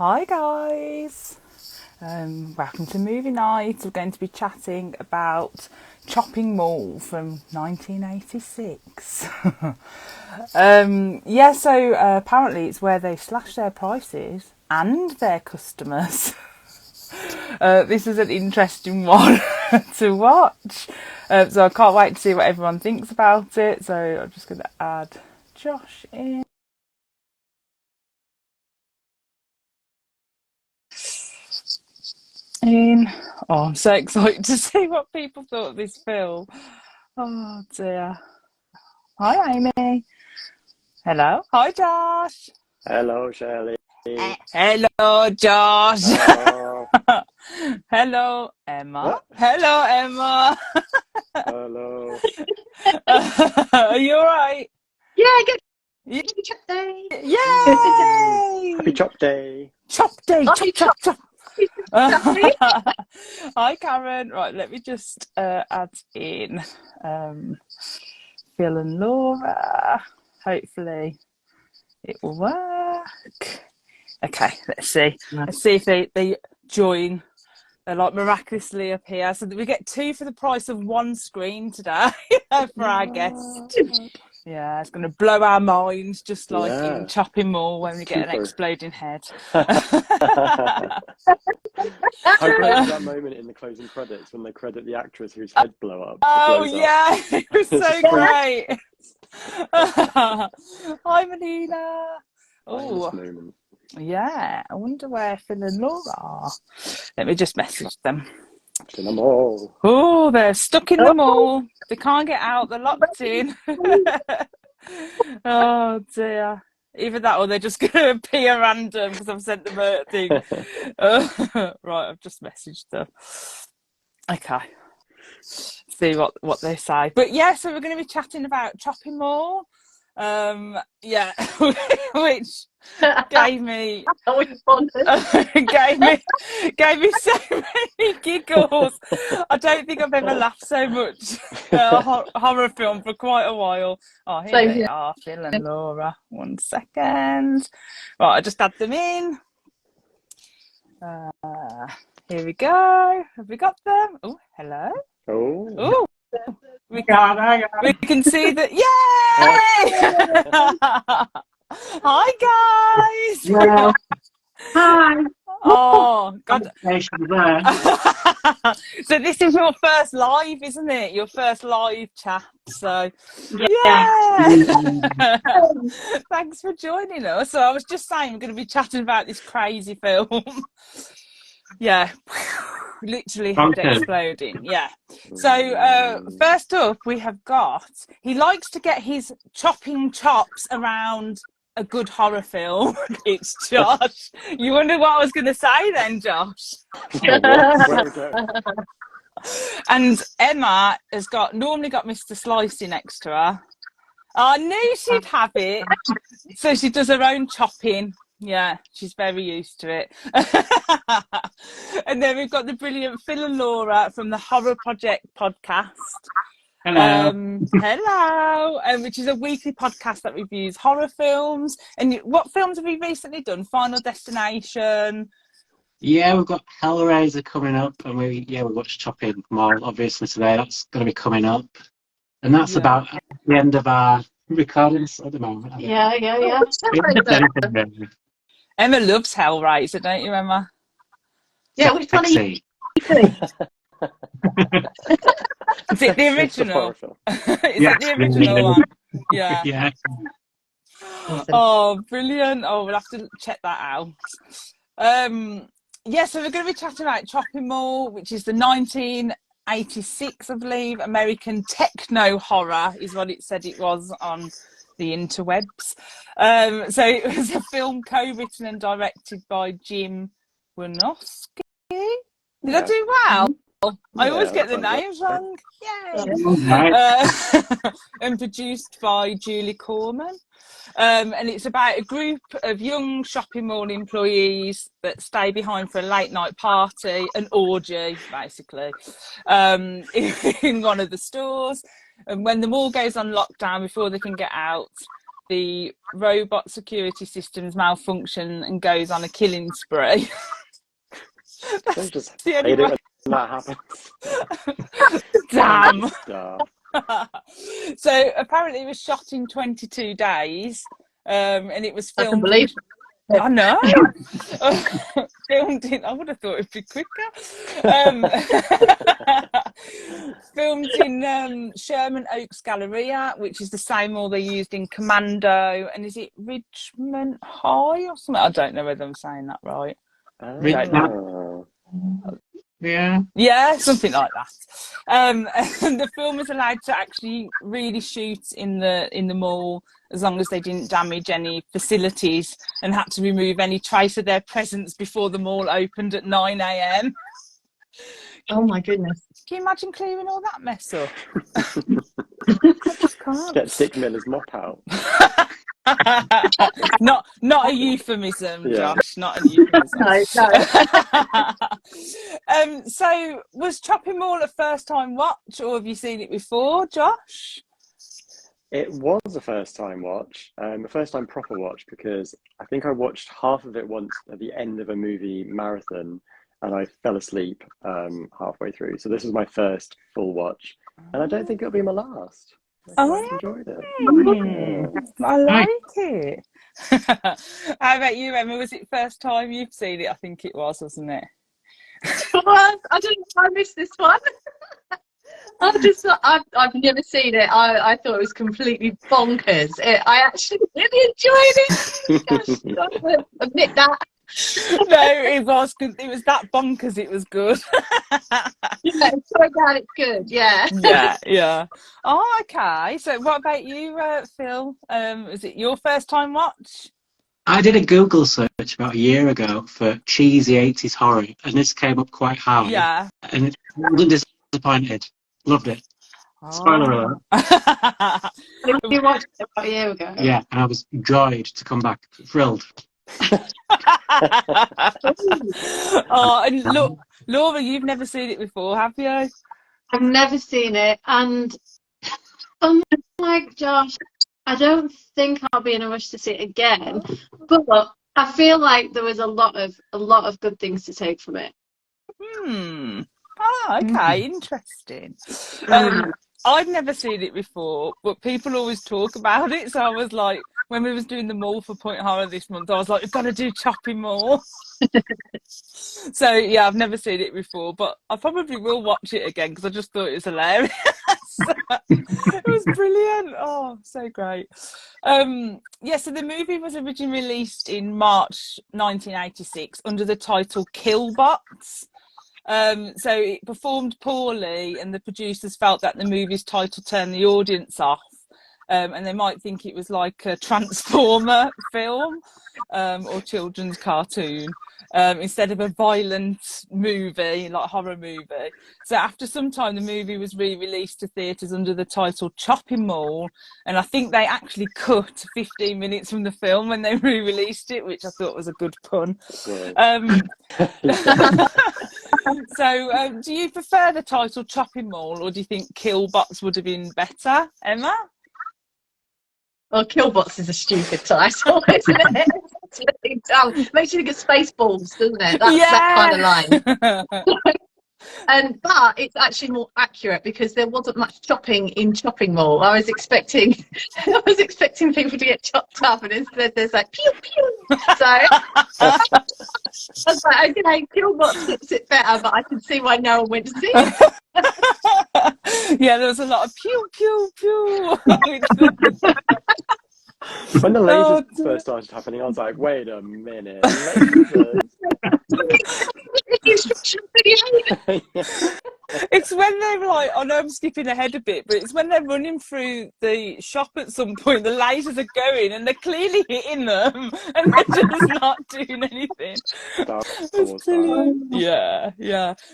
Hi guys, welcome to Movie Night. We're going to be chatting about Chopping Mall from 1986. Apparently it's where they slash their prices and their customers. This is an interesting one to watch. So I can't wait to see what everyone thinks about it. So I'm just going to add Josh in. Oh, I'm so excited to see what people thought of this film. Oh dear. Hi, Amy. Hello. Hi, Josh. Hello, Shirley. Hello, Josh. Hello. Hello, Emma. What? Hello, Emma. Hello. Are you alright? Yeah, good. Y- Happy Chop Day. Woo. Yay! Happy Chop Day. Chop day, chop, Happy chop, Chop chop. Day. Hi, Karen. Right, let me just add in Phil and Laura. Hopefully it will work. Okay, let's see. Let's see if they join. They're like miraculously appear. So that we get two for the price of one screen today for our guest. Yeah, it's going to blow our minds, just like in Yeah, Chopping Mall when we get an super. exploding head. How great was that moment in the closing credits when they credit the actress whose head Oh blows up? yeah, it was so Scream. great. Hi, Melina. Finest Oh, moment. yeah. I wonder where Phil and Laura are. Let me just message them. In a mall. Oh, they're stuck in the Oh, mall. They can't get out. They're locked in. Oh dear. Either that or they're just going to appear random because I've sent them a thing. Right, I've just messaged them. Okay. See what they say. But yeah, so we're going to be chatting about Chopping Mall. Yeah, which gave me that was fun. gave me so many giggles. I don't think I've ever laughed so much at a horror film for quite a while. Oh, here Same they here. are, Phil and Laura. 1 second. Right, I just add them in. Here we go. Have we got them? Oh, hello. Oh. Oh, we can see that. Yay! Hi, guys. Well, hi. Oh, God. Conversation there. So this is your first live, isn't it? Your first live chat. So, Yeah. yeah. Thanks for joining us. So I was just saying we're going to be chatting about this crazy film. Yeah. Literally head Bonkers. exploding. Yeah. So first up we have got, he likes to get his chopping chops around a good horror film. It's Josh. You wonder what I was going to say then, Josh? What? Where we go? And Emma has normally got Mr. Slicey next to her. I knew she'd have it. So she does her own chopping. Yeah, she's very used to it. And then we've got the brilliant Phil and Laura from the Horror Project podcast. Hello. Hello, which is a weekly podcast that reviews horror films. And what films have we recently done? Final Destination. Yeah, we've got Hellraiser coming up, and we watched Chopping Mall obviously today. That's going to be coming up, and that's Yeah. about the end of our recordings at the moment. Yeah. Emma loves Hellraiser, don't you, Emma? Yeah, which one are you Sexy. doing? Is it the It's the original? horror film. Is Yeah. it the original one? Yeah. Yeah. Awesome. Oh, brilliant. Oh, we'll have to check that out. Yeah, so we're going to be chatting about Chopping Mall, which is the 1986, I believe, American techno horror is what it said it was on the interwebs. So it was a film co-written and directed by Jim Wynorski. Did I do well? I always Yeah, get that the sounds names right. wrong. Yay! Right. And produced by Julie Corman. And it's about a group of young shopping mall employees that stay behind for a late night party, an orgy, basically, in one of the stores. And when the mall goes on lockdown before they can get out, the robot security systems malfunction and goes on a killing spree. I just the hate only it way. when that happens. Damn. Star. So apparently it was shot in 22 days, and it was I can filmed. believe I know. Filmed in. I would have thought it'd be quicker. Filmed in Sherman Oaks Galleria, which is the same mall they used in Commando. And is it Richmond High or something? I don't know whether I'm saying that right. Oh. Yeah, something like that. And the film was allowed to actually really shoot in the mall as long as they didn't damage any facilities and had to remove any trace of their presence before the mall opened at 9 a.m. Oh my goodness. Can you imagine clearing all that mess up? I just can't. Get Dick Miller's mop out. Not a euphemism, Yeah. Josh. Not a euphemism. No. So was Chopping Mall a first time watch, or have you seen it before, Josh? It was a first time watch, a first time proper watch, because I think I watched half of it once at the end of a movie marathon and I fell asleep halfway through. So this was my first full watch, and I don't think it'll be my last. I quite enjoyed it. I like it. How about you, Emma? Was it first time you've seen it? I think it was, wasn't it? Well, I don't know if I missed this one. I've never seen it. I thought it was completely bonkers. I actually really enjoyed it. Gosh, I will admit that. No, it was good. It was that bonkers. It was good. Yeah, it's so bad it's good. Yeah. Yeah. Oh, okay. So, what about you, Phil? Was it your first time watch? I did a Google search about a year ago for cheesy 80s horror, and this came up quite high. Yeah. And it wasn't disappointed. Loved it. Spoiler alert. You watched it about a year ago. Yeah, and I was joyed to come back. Thrilled. Oh, and look, Laura, you've never seen it before, have you? I've never seen it, and unlike Josh, I don't think I'll be in a rush to see it again. But I feel like there was a lot of good things to take from it. Oh, okay, interesting. I'd never seen it before, but people always talk about it. So I was like, when we was doing the mall for Point Horror this month, I was like, we've got to do Chopping Mall. So yeah, I've never seen it before, but I probably will watch it again because I just thought it was hilarious. It was brilliant. Oh, so great. Yeah, so the movie was originally released in March 1986 under the title Killbots. So it performed poorly, and the producers felt that the movie's title turned the audience off, and they might think it was like a Transformer film or children's cartoon instead of a violent movie, like horror movie. So after some time, the movie was re-released to theatres under the title Chopping Mall, and I think they actually cut 15 minutes from the film when they re-released it, which I thought was a good pun. So, do you prefer the title Chopping Mall, or do you think Killbots would have been better, Emma? Well, Killbots is a stupid title, isn't it? Makes you think of Spaceballs, doesn't it? That's that kind of line. But it's actually more accurate because there wasn't much chopping in Chopping Mall. I was expecting people to get chopped up, and instead there's like pew pew. So I was like, okay, Killbots fits it better, but I can see why no one went to see it. Yeah, there was a lot of pew pew pew. When the lasers first started happening, I was like, wait a minute, lasers. It's when they're like, I know I'm skipping ahead a bit, but it's when they're running through the shop at some point, the lasers are going and they're clearly hitting them and they're just not doing anything. It's brilliant. Yeah.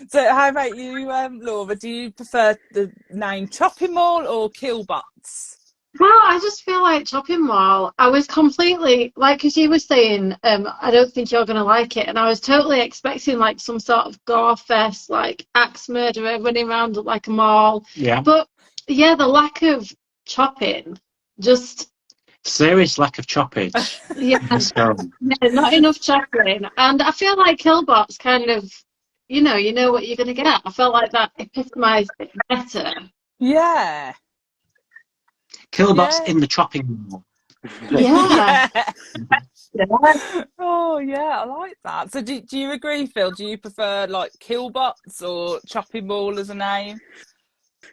So how about you, Laura? Do you prefer the name Chopping Mall or Killbots? Well, I just feel like Chopping Mall, I was completely, like, because you were saying, I don't think you're going to like it, and I was totally expecting, like, some sort of gore fest, like, axe murderer running around like a mall. Yeah. But, yeah, the lack of chopping just, Serious lack of choppage Yeah, in this film. no, not enough chocolate. And I feel like Killbot's kind of, you know what you're going to get. I felt like that epitomised it better. Yeah. Killbot's Yeah. in the chopping room. Yeah. Yeah. Yeah. Oh yeah, I like that. So do you agree, Phil? Do you prefer like Killbots or Chopping Mall as a name?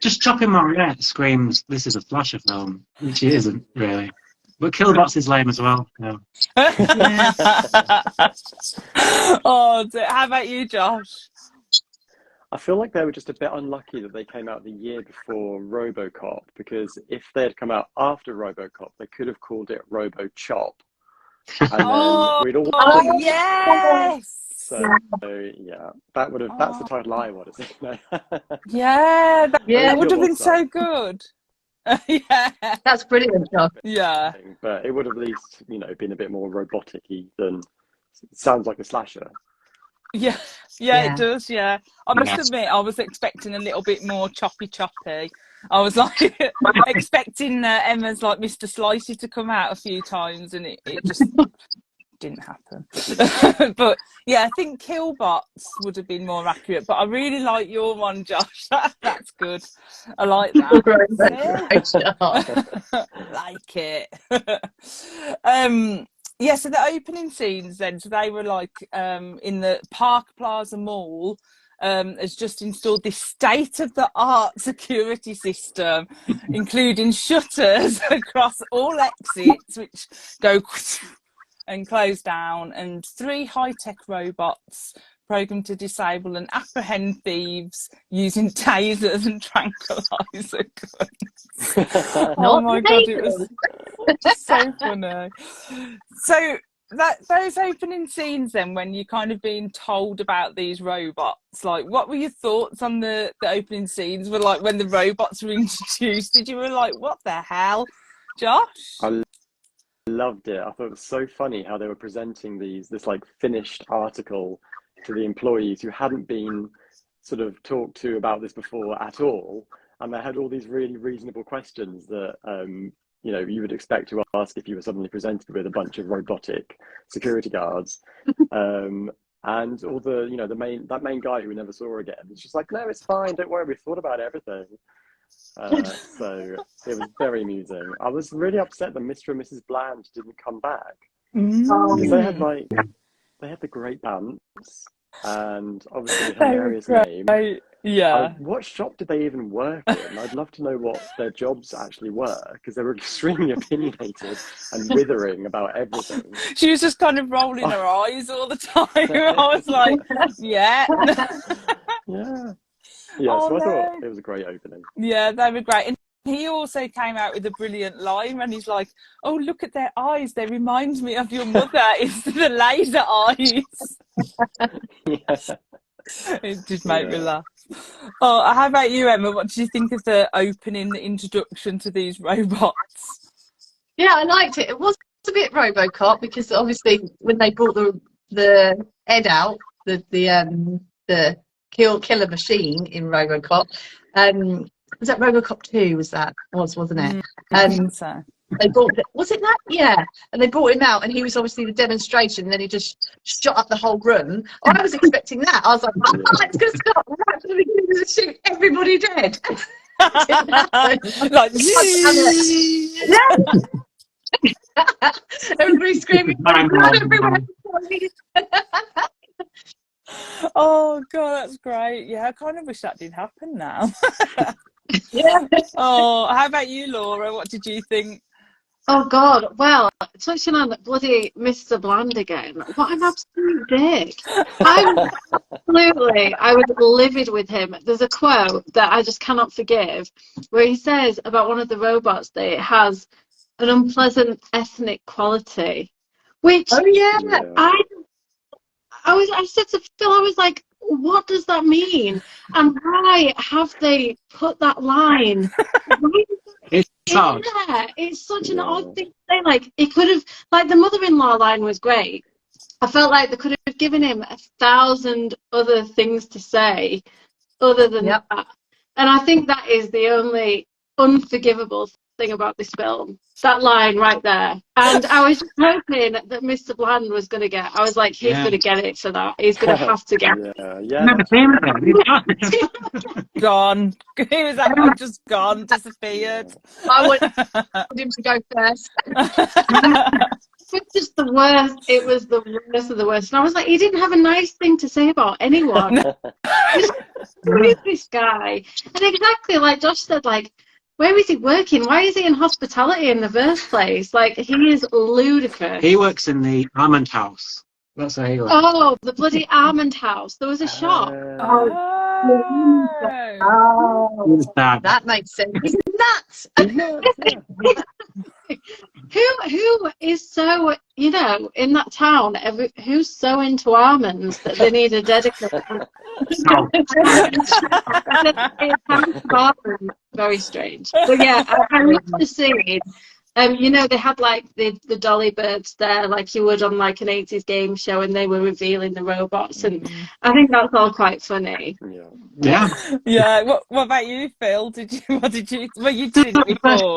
Just chopping Marionette screams, this is a slasher film, which it isn't really. But Killbots is lame as well. Yeah. Yeah. Oh, how about you, Josh? I feel like they were just a bit unlucky that they came out the year before RoboCop, because if they had come out after RoboCop, they could have called it RoboChop, and then Oh, we'd all Oh, watch it. yes. So yeah, that's the Oh, title I want to see. No. yeah, Yeah. that would have Killbot been so stuff, good. Yeah, That's brilliant, Josh. yeah, but it would have at least been a bit more robotic-y than sounds like a slasher. yeah, yeah. It Yeah. does. Yeah, I must Yeah. admit, I was expecting a little bit more choppy. I was like expecting Emma's like Mr. Slicey to come out a few times, and it just didn't happen. But yeah, I think Killbots would have been more accurate. But I really like your one, Josh. That's good. I like that. Great job. Like it. Yeah, so the opening scenes then, so they were like in the Park Plaza Mall. Has just installed this state-of-the-art security system, including shutters across all exits, which go and close down, and 3 high-tech robots programmed to disable and apprehend thieves using tasers and tranquilizer guns. Oh Not my god, it was so funny. So those opening scenes then, when you're kind of being told about these robots, like what were your thoughts on the opening scenes? Were like when the robots were introduced, did you were like, what the hell, Josh? I loved it. I thought it was so funny how they were presenting this like finished article to the employees who hadn't been sort of talked to about this before at all, and they had all these really reasonable questions that you would expect to ask if you were suddenly presented with a bunch of robotic security guards. And all that main guy who we never saw again, it's just like, no, it's fine, don't worry, we thought about everything. So it was very amusing. I was really upset that Mr. and Mrs. Bland didn't come back, because they had the great dance and obviously a They were hilarious name. Yeah. What shop did they even work in? I'd love to know what their jobs actually were, because they were extremely opinionated and withering about everything. She was just kind of rolling her eyes all the time. I was like, yeah. Yeah. Oh, So I thought no. it was a great opening. Yeah, they were great. And he also came out with a brilliant line, and he's like, oh, look at their eyes. They remind me of your mother. It's the laser eyes. Yeah. It did make me laugh. Oh, how about you, Emma? What did you think of the opening, the introduction to these robots? Yeah, I liked it. It was a bit RoboCop because obviously when they brought the head out, the killer machine in RoboCop, was that RoboCop 2? Wasn't it? I think so. They brought was it that? Yeah, and they brought him out, and he was obviously the demonstration. And then he just shot up the whole room. Oh, I was expecting that. I was like, oh, it's going to stop right from the beginning of the shoot. Everybody dead. Like, yeah. Everybody screaming, blood everywhere. Oh god, that's great. Yeah, I kind of wish that did happen now. Yeah. Oh, how about you, Laura? What did you think? Oh God! Well, touching on bloody Mr. Bland again. What an absolute dick! I was livid with him. There's a quote that I just cannot forgive, where he says about one of the robots that it has an unpleasant ethnic quality, which I said to Phil, I was like, what does that mean? And why have they put that line? It's odd. Yeah, it's such an odd thing to say. Like, it could have, like, the mother-in-law line was great. I felt like they could have given him 1,000 other things to say other than that. And I think that is the only unforgivable thing about this film. That line right there. And I was just hoping that Mr. Bland was going to get. I was like, he's going to get it for that. He's going to have to get it. Yeah. Never seen it. Gone. He was actually just gone, disappeared. I want him to go first. It was just the worst. It was the worst of the worst. And I was like, he didn't have a nice thing to say about anyone. Who is this guy? And exactly like Josh said, like, where is he working? Why is he in hospitality in the first place? Like, he is ludicrous. He works in the Almond House. That's where he works. Oh, the bloody Almond House. There was a shop. Oh. That makes sense. He's nuts. Who is so, you know, in that town, who's so into almonds that they need a dedicated very strange. But yeah, I love the scene. You know, they had like the dolly birds there, like you would on like an 80s game show, and they were revealing the robots, and I think that's all quite funny. Yeah. Yeah. What about you, Phil? What did you? Well, you did it before.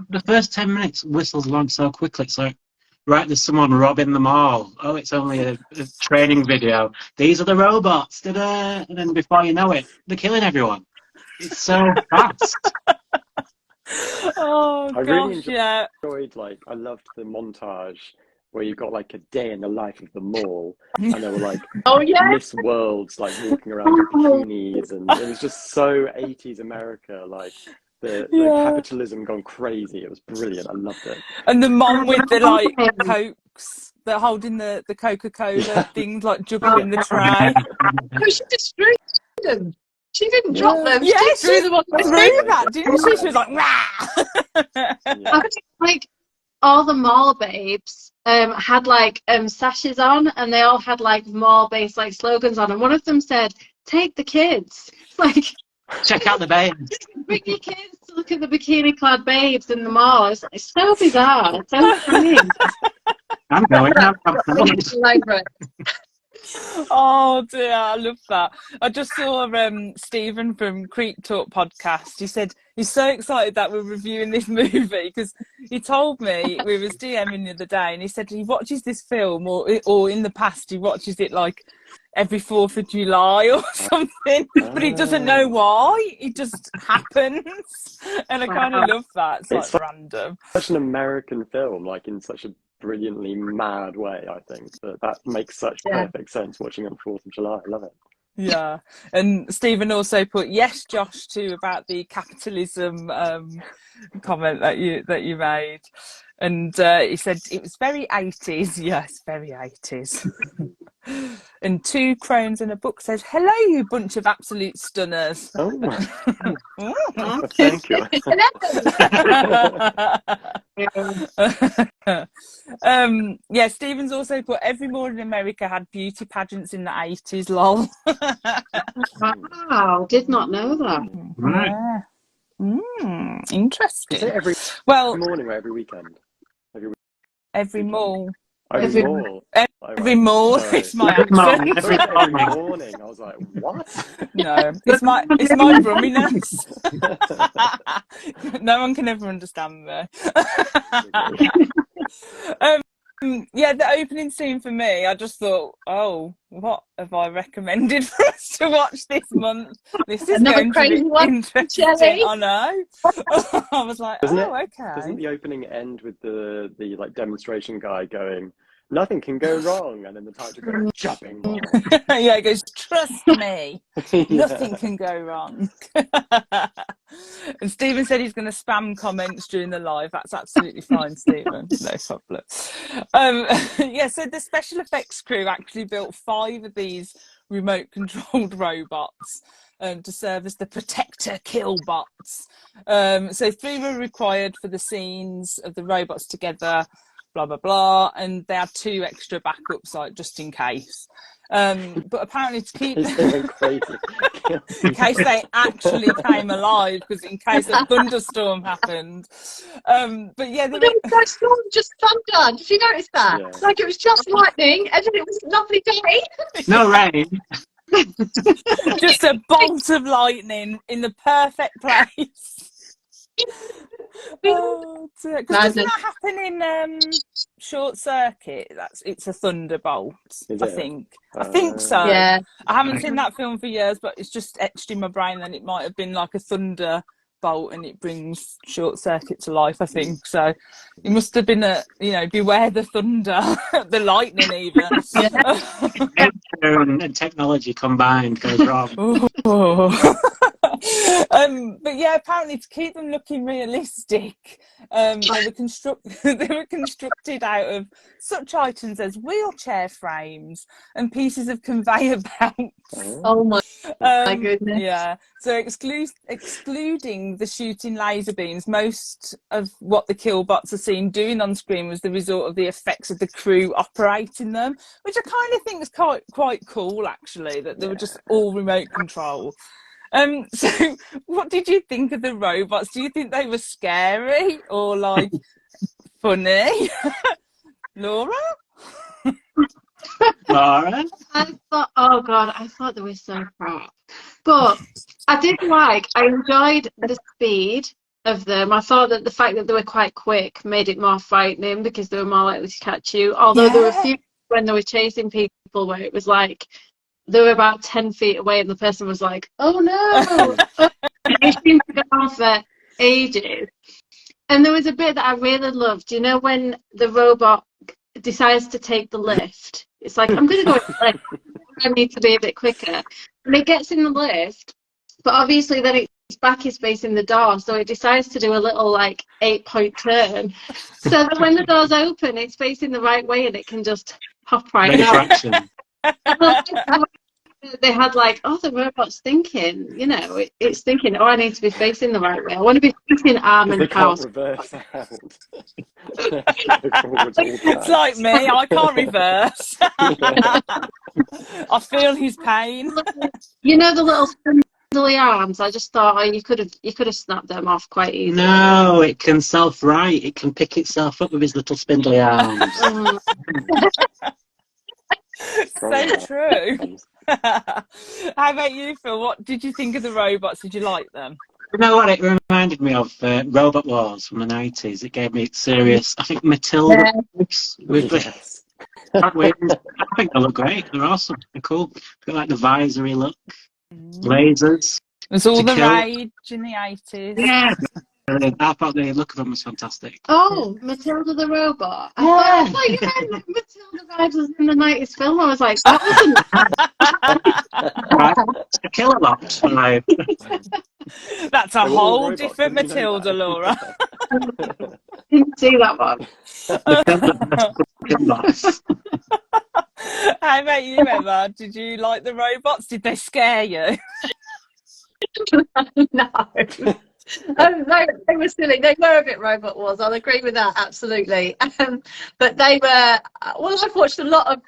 The first 10 minutes whistles along so quickly. It's like, right, there's someone robbing the mall. Oh, it's only a training video. These are the robots. Ta-da! And then before you know it, they're killing everyone. It's so fast. Oh I gosh, really yeah. enjoyed, like, I loved the montage where you got like a day in the life of the mall, and there were like Miss Worlds like walking around in bikinis, and it was just so 80s America, like the capitalism gone crazy. It was brilliant. I loved it. And the mom with the like cokes, that holding the Coca-Cola things, like juggling the tray. No, she destroyed them. She didn't drop them. Yeah, she threw them on the threw that, didn't she? She was like, rah! I think, like, all the mall babes had like sashes on, and they all had like mall-based like slogans on, and one of them said, "Take the kids." Like, check out the babes. Bring your kids to look at the bikini-clad babes in the mall. It's like, so bizarre. So funny. I'm going. Oh dear, I love that. I just saw Stephen from Creek Talk podcast. He said he's so excited that we're reviewing this movie, because he told me, we was DMing the other day, and he said he watches this film, or in the past he watches it like every 4th of July or something, but he doesn't know why. It just happens, and I kind of love that. It's like random. Such an American film, like in such a brilliantly mad way. I think that makes such perfect sense watching on 4th of July. I love it. Yeah, and Stephen also put yes, Josh, too, about the capitalism comment that you made, and he said it was very 80s. Yes, very 80s. And 2 crones in a book says, "Hello, you bunch of absolute stunners." Oh, thank you. Yeah, Stephen's also put every mall in America had beauty pageants in the 80s. Lol. Wow, did not know that. Right. Interesting. Is it every morning or every weekend? Every mall. Every mall. Every mall. It's my accent. Every morning. I was like, what? No, it's my brumminess. No one can ever understand me. Yeah, the opening scene for me, I just thought, oh, what have I recommended for us to watch this month? This is Another going to crazy be one, interesting. Jelly. I know. I was like, okay. Doesn't the opening end with the like demonstration guy going, "Nothing can go wrong," and then the title goes, "Chopping mall." Yeah, it goes, "Trust me, nothing can go wrong." And Stephen said he's going to spam comments during the live. That's absolutely fine, Stephen. No problem. Yeah, so the special effects crew actually built 5 of these remote-controlled robots to serve as the protector kill bots. So 3 were required for the scenes of the robots together, blah blah blah, and they had 2 extra backups, like just in case. But apparently to keep in case they actually came alive, because in case a thunderstorm happened. But yeah, there was no storm, just thunder. Did you notice that? Yeah. Like, it was just lightning, and then it was a lovely day. No rain. Just a bolt of lightning in the perfect place. Oh, dear. 'Cause doesn't Madness. that happen in Short Circuit? It's a thunderbolt, Is I it? think. I think so. Yeah. I haven't seen that film for years, but it's just etched in my brain that it might have been like a thunderbolt and it brings Short Circuit to life, I think. So it must have been beware the thunder, the lightning even. Yeah. Nature and technology combined goes wrong. Oh. But yeah, apparently to keep them looking realistic, they were constructed out of such items as wheelchair frames and pieces of conveyor belts. Oh my goodness. Yeah, so excluding the shooting laser beams, most of what the killbots are seen doing on screen was the result of the effects of the crew operating them, which I kind of think is quite cool, actually, that they were just all remote control. So what did you think of the robots? Do you think they were scary or like funny? Laura? Laura? I thought, oh God, I thought they were so crap. But I enjoyed the speed of them. I thought that the fact that they were quite quick made it more frightening because they were more likely to catch you. Although there were a few when they were chasing people where it was like they were about 10 feet away and the person was like, oh no. It seemed to go on for ages. And there was a bit that I really loved. You know, when the robot decides to take the lift, it's like, I'm going to go in the lift. I need to be a bit quicker. And it gets in the lift, but obviously then its back is facing the door, so it decides to do a little like 8-point turn. So that when the doors open, it's facing the right way and it can just hop right out. They had like, oh, the robot's thinking, it's thinking, oh, I need to be facing the right way. I want to be facing Armand House. Reverse out. It's like me, I can't reverse. I feel his pain. You know the little spindly arms? I just thought, oh, you could have snapped them off quite easily. No, it can self-right. It can pick itself up with his little spindly arms. So true. How about you, Phil? What did you think of the robots? Did you like them? You know what? It reminded me of Robot Wars from the 90s. It gave me serious, I think, Matilda vibes with the wings. I think they look great. They're awesome. They're cool. Got like the visory look, lasers. It was all the rage in the 80s. Yeah. I thought the look of them was fantastic. Oh, Matilda the robot. I thought you meant Matilda vibes was in the 90s film. I was like, that wasn't. Right. It's a killer lot vibe. That's a whole different Matilda, Laura. Didn't see that one. How about you, Emma? Did you like the robots? Did they scare you? No. They were silly. They were a bit Robot Wars. I'll agree with that, absolutely. But they were. Well, I've watched a lot of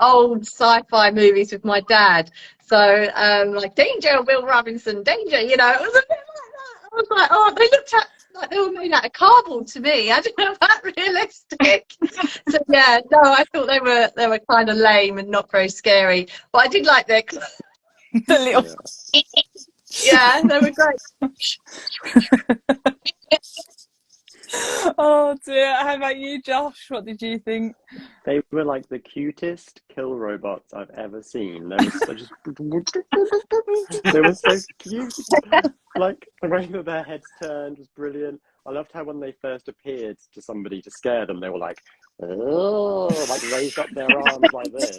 old sci-fi movies with my dad. So, like Danger, Will Robinson, Danger. It was a bit like that. I was like, oh, they looked like they were made out of cardboard to me. I don't know that realistic. So yeah, no, I thought they were kind of lame and not very scary. But I did like their the little. Yeah, they were great. Oh dear. How about you, Josh? What did you think? They were like the cutest kill robots I've ever seen. They were so cute. Like the way that their heads turned was brilliant. I loved how when they first appeared to somebody to scare them, they were like, oh, like raised up their arms like this.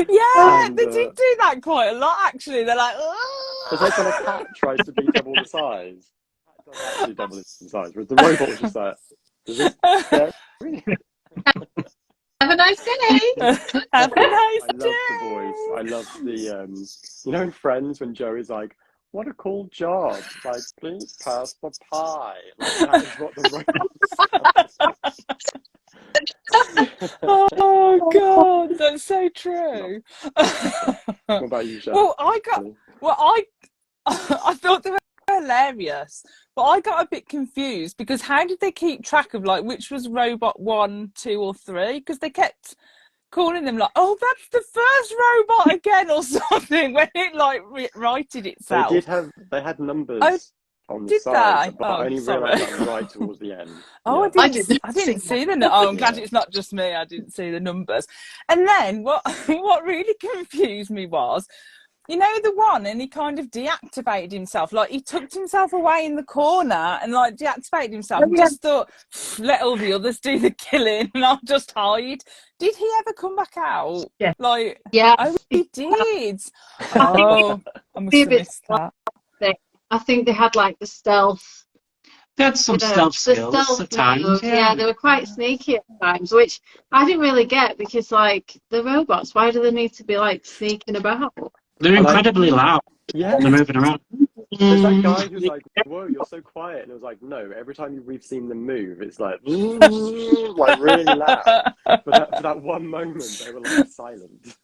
Yeah, they did do that quite a lot, actually. They're like, oh. It's like when a cat tries to be double the size. The cat does actually double the size, whereas the robot was just like, is this scary? Have a nice day. Have a nice I day. love the voice. I love the, in Friends when Joey's like, what a cool job. Like, please pass the pie. Like, that is what the robot says. Oh God, that's so true. What about you, Sha? Well, I thought they were hilarious, but I got a bit confused because how did they keep track of like which was robot 1, 2, or 3? Because they kept calling them like, oh, that's the first robot again or something when it like righted itself. They had numbers Oh, on the did sides, they? but I Oh, only sorry. realised that right towards the end. Oh, Yeah. I didn't see the. Oh, I'm glad it's not just me. I didn't see the numbers. And then what really confused me was, you know, the one, and he kind of deactivated himself. Like, he tucked himself away in the corner and, like, deactivated himself. Oh, And yeah. just thought, let all the others do the killing and I'll just hide. Did he ever come back out? Yeah. Like, Yeah. oh, he did. I think Oh, I must be a have bit missed that. I think they had like the stealth, They had some you know, stealth the skills stealth at times. mode. Yeah. Yeah, they were quite sneaky at times, which I didn't really get because, like, the robots, why do they need to be like sneaking about? They're incredibly loud. Yeah. They're moving around. There's that guy who's like, whoa, you're so quiet. And it was like, no, every time we've seen them move, it's like, like really loud. For that one moment, they were like silent.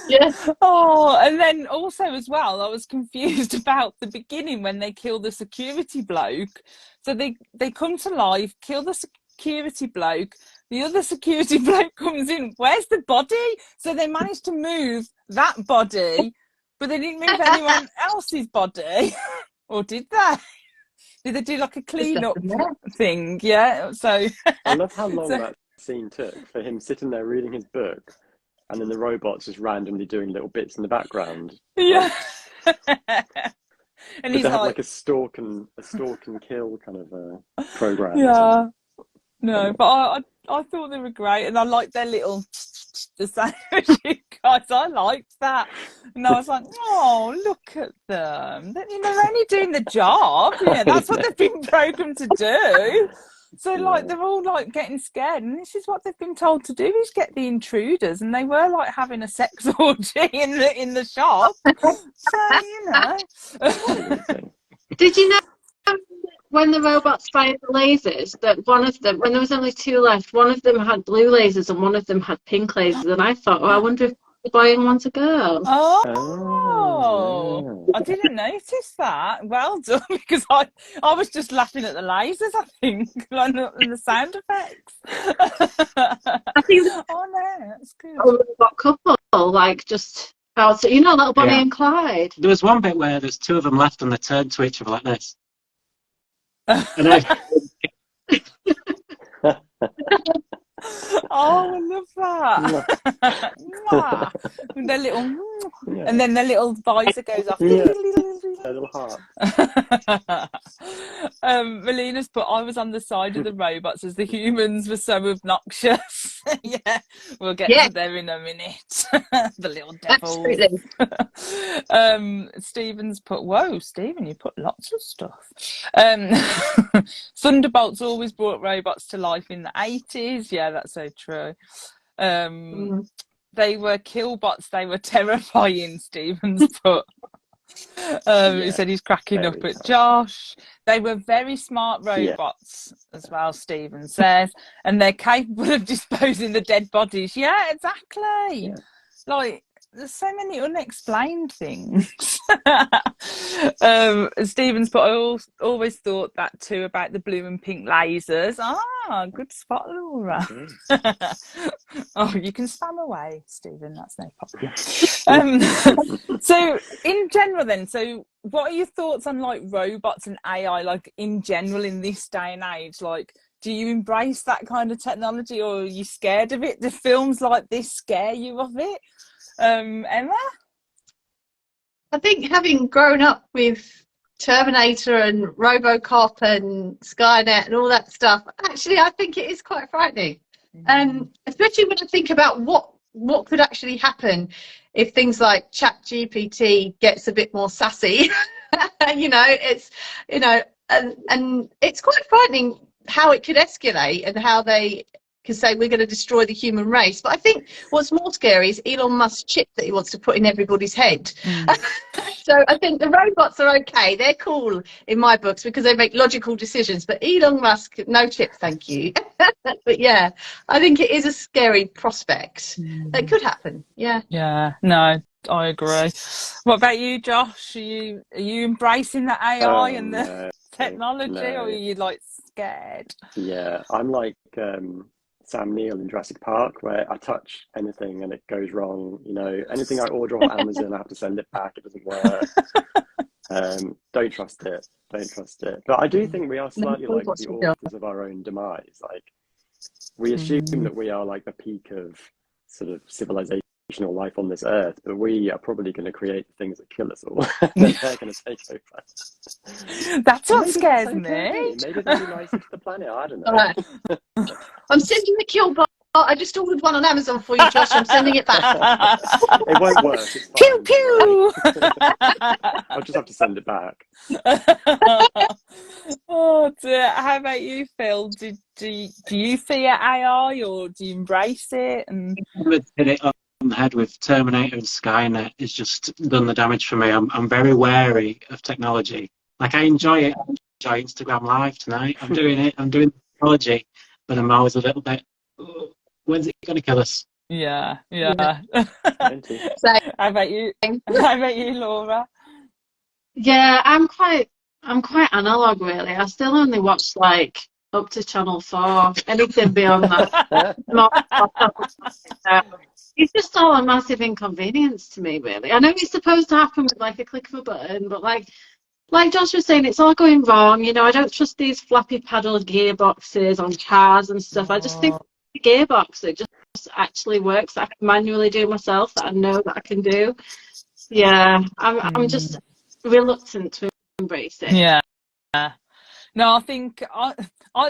Yeah. Oh, and then also as well, I was confused about the beginning when they kill the security bloke. So they come to life, kill the security bloke. The other security bloke comes in. Where's the body? So they managed to move that body, but they didn't move anyone else's body. Or did they? Did they do like a clean up thing? Yeah. So I love how long so- that scene took for him sitting there reading his book, and then the robots just randomly doing little bits in the background. yeah. And But he's they have like, like a stalk and kill kind of program. Or yeah. something. No, but I thought they were great, and I liked their little the same as you guys. I liked that, and I was like, oh, look at them. You know, they're only doing the job. Yeah, that's what they've been programmed to do. So, like, they're all like getting scared, and this is what they've been told to do: is get the intruders. And they were like having a sex orgy in the shop. So, you know. Did you know when the robots fired the lasers that one of them, when there was only two left, one of them had blue lasers and one of them had pink lasers, and I thought, oh, I wonder if the boy and one's a girl. Oh, I didn't notice that. Well done, because I was just laughing at the lasers, I think, and the sound effects. I think Oh no, that's good. a robot couple, like just out, you know, little Bonnie and Clyde. There was one bit where there's two of them left and they turned to each other like this. And I, Oh, I love that. Mwah. And their little, and then their little visor goes off. Yeah. A little heart. Melina's put, I was on the side of the robots as the humans were so obnoxious. Yeah, we'll get to them in a minute. The little devils. Absolutely. Stephen's put, whoa, Stephen, you put lots of stuff. Thunderbolts always brought robots to life in the 80s. Yeah, that's so true. They were killbots, they were terrifying, Stephen's put. He said he's cracking up at Josh. They were very smart robots as well, Stephen says, and they're capable of disposing the dead bodies. Yeah, exactly. Like, there's so many unexplained things. Stephen's put, I always thought that too about the blue and pink lasers. Ah, good spot, Laura. Oh, you can spam away, Stephen, that's no problem. So in general then, so what are your thoughts on like robots and AI, like in general in this day and age? Like, do you embrace that kind of technology, or are you scared of it? Do films like this scare you of it? Emma? I think having grown up with Terminator and RoboCop and Skynet and all that stuff, actually I think it is quite frightening. Especially when I think about what could actually happen if things like ChatGPT gets a bit more sassy. You know, it's, you know, and it's quite frightening how it could escalate and how they can say we're going to destroy the human race. But I think what's more scary is Elon Musk's chip that he wants to put in everybody's head. So I think the robots are okay. They're cool in my books because they make logical decisions. But Elon Musk, no chip, thank you. But yeah, I think it is a scary prospect. It could happen. Yeah. Yeah, no, I agree. What about you, Josh? Are you embracing the AI and the technology, or are you like scared? Yeah, I'm like Sam Neill in Jurassic Park, where I touch anything and it goes wrong. You know, anything I order off Amazon, I have to send it back. It doesn't work. Don't trust it. Don't trust it. But I do think we are slightly like the authors of our own demise. Like, we assume that we are like the peak of sort of civilizational life on this earth, but we are probably going to create things that kill us all. They're going to take over. That's what Maybe scares that's me. okay. Maybe they'll be nicer to the planet. I don't know. Right. I'm sending the kill bot. I just ordered one on Amazon for you, Josh. I'm sending it back. It won't work. It's fine. Pew pew. I'll just have to send it back. Oh dear. How about you, Phil? Do you fear AI or do you embrace it? And Hit it on the head with Terminator and Skynet has just done the damage for me. I'm very wary of technology. Like, I enjoy it. I enjoy Instagram Live tonight. I'm doing it. I'm doing technology, but I'm always a little bit, "Oh, when's it going to kill us?" yeah. So, How about you? How about you, Laura? Yeah, I'm quite analog really. I still only watch like up to Channel 4. Anything beyond that, it's just all a massive inconvenience to me, really. I know it's supposed to happen with like a click of a button, but like Josh was saying, it's all going wrong. You know, I don't trust these flappy paddle gearboxes on cars and stuff. I just think the gearbox that just actually works, that I can manually do myself, that I know that I can do. Yeah, I'm just reluctant to embrace it. Yeah. No, I think I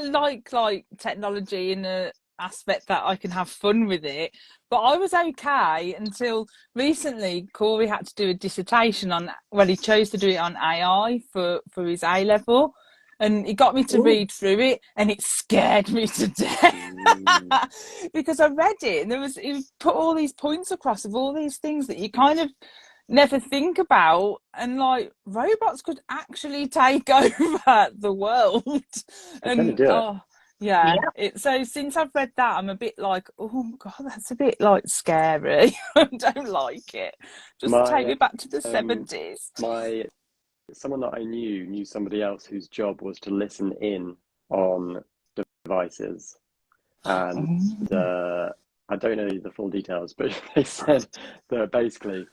like technology in a aspect that I can have fun with it. But I was okay until recently. Corey had to do a dissertation on, well, he chose to do it on AI for his A level, and he got me to read through it, and it scared me to death because I read it and he put all these points across of all these things that you kind of never think about, and like robots could actually take over the world. And yeah. So since I've read that, I'm a bit like, oh god, that's a bit like scary. I don't like it. Just take me back to the 70s. Someone that I knew somebody else whose job was to listen in on devices, and I don't know the full details, but they said that basically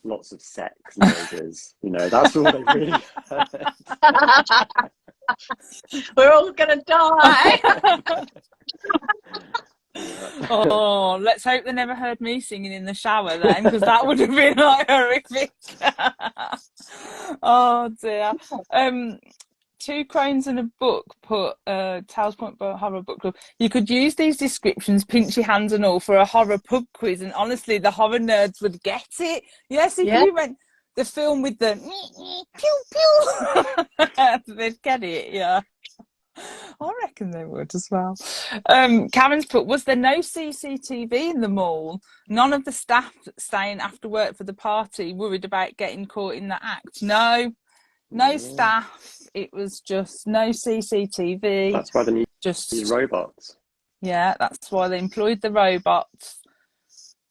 lots of sex noises. You know, that's all they really heard. we're all gonna die. Oh, let's hope they never heard me singing in the shower then, because that would have been like horrific. Oh dear. Two Crones and a Book put Tales Point Horror Book Club. You could use these descriptions, pinch your hands and all, for a horror pub quiz, and honestly, the horror nerds would get it. Yes, if you went the film with the pew pew, they'd get it. Yeah, I reckon they would as well. Karen's put, was there no CCTV in the mall? None of the staff staying after work for the party worried about getting caught in the act? No staff. It was just no CCTV. That's why they need just robots. Yeah, that's why they employed the robots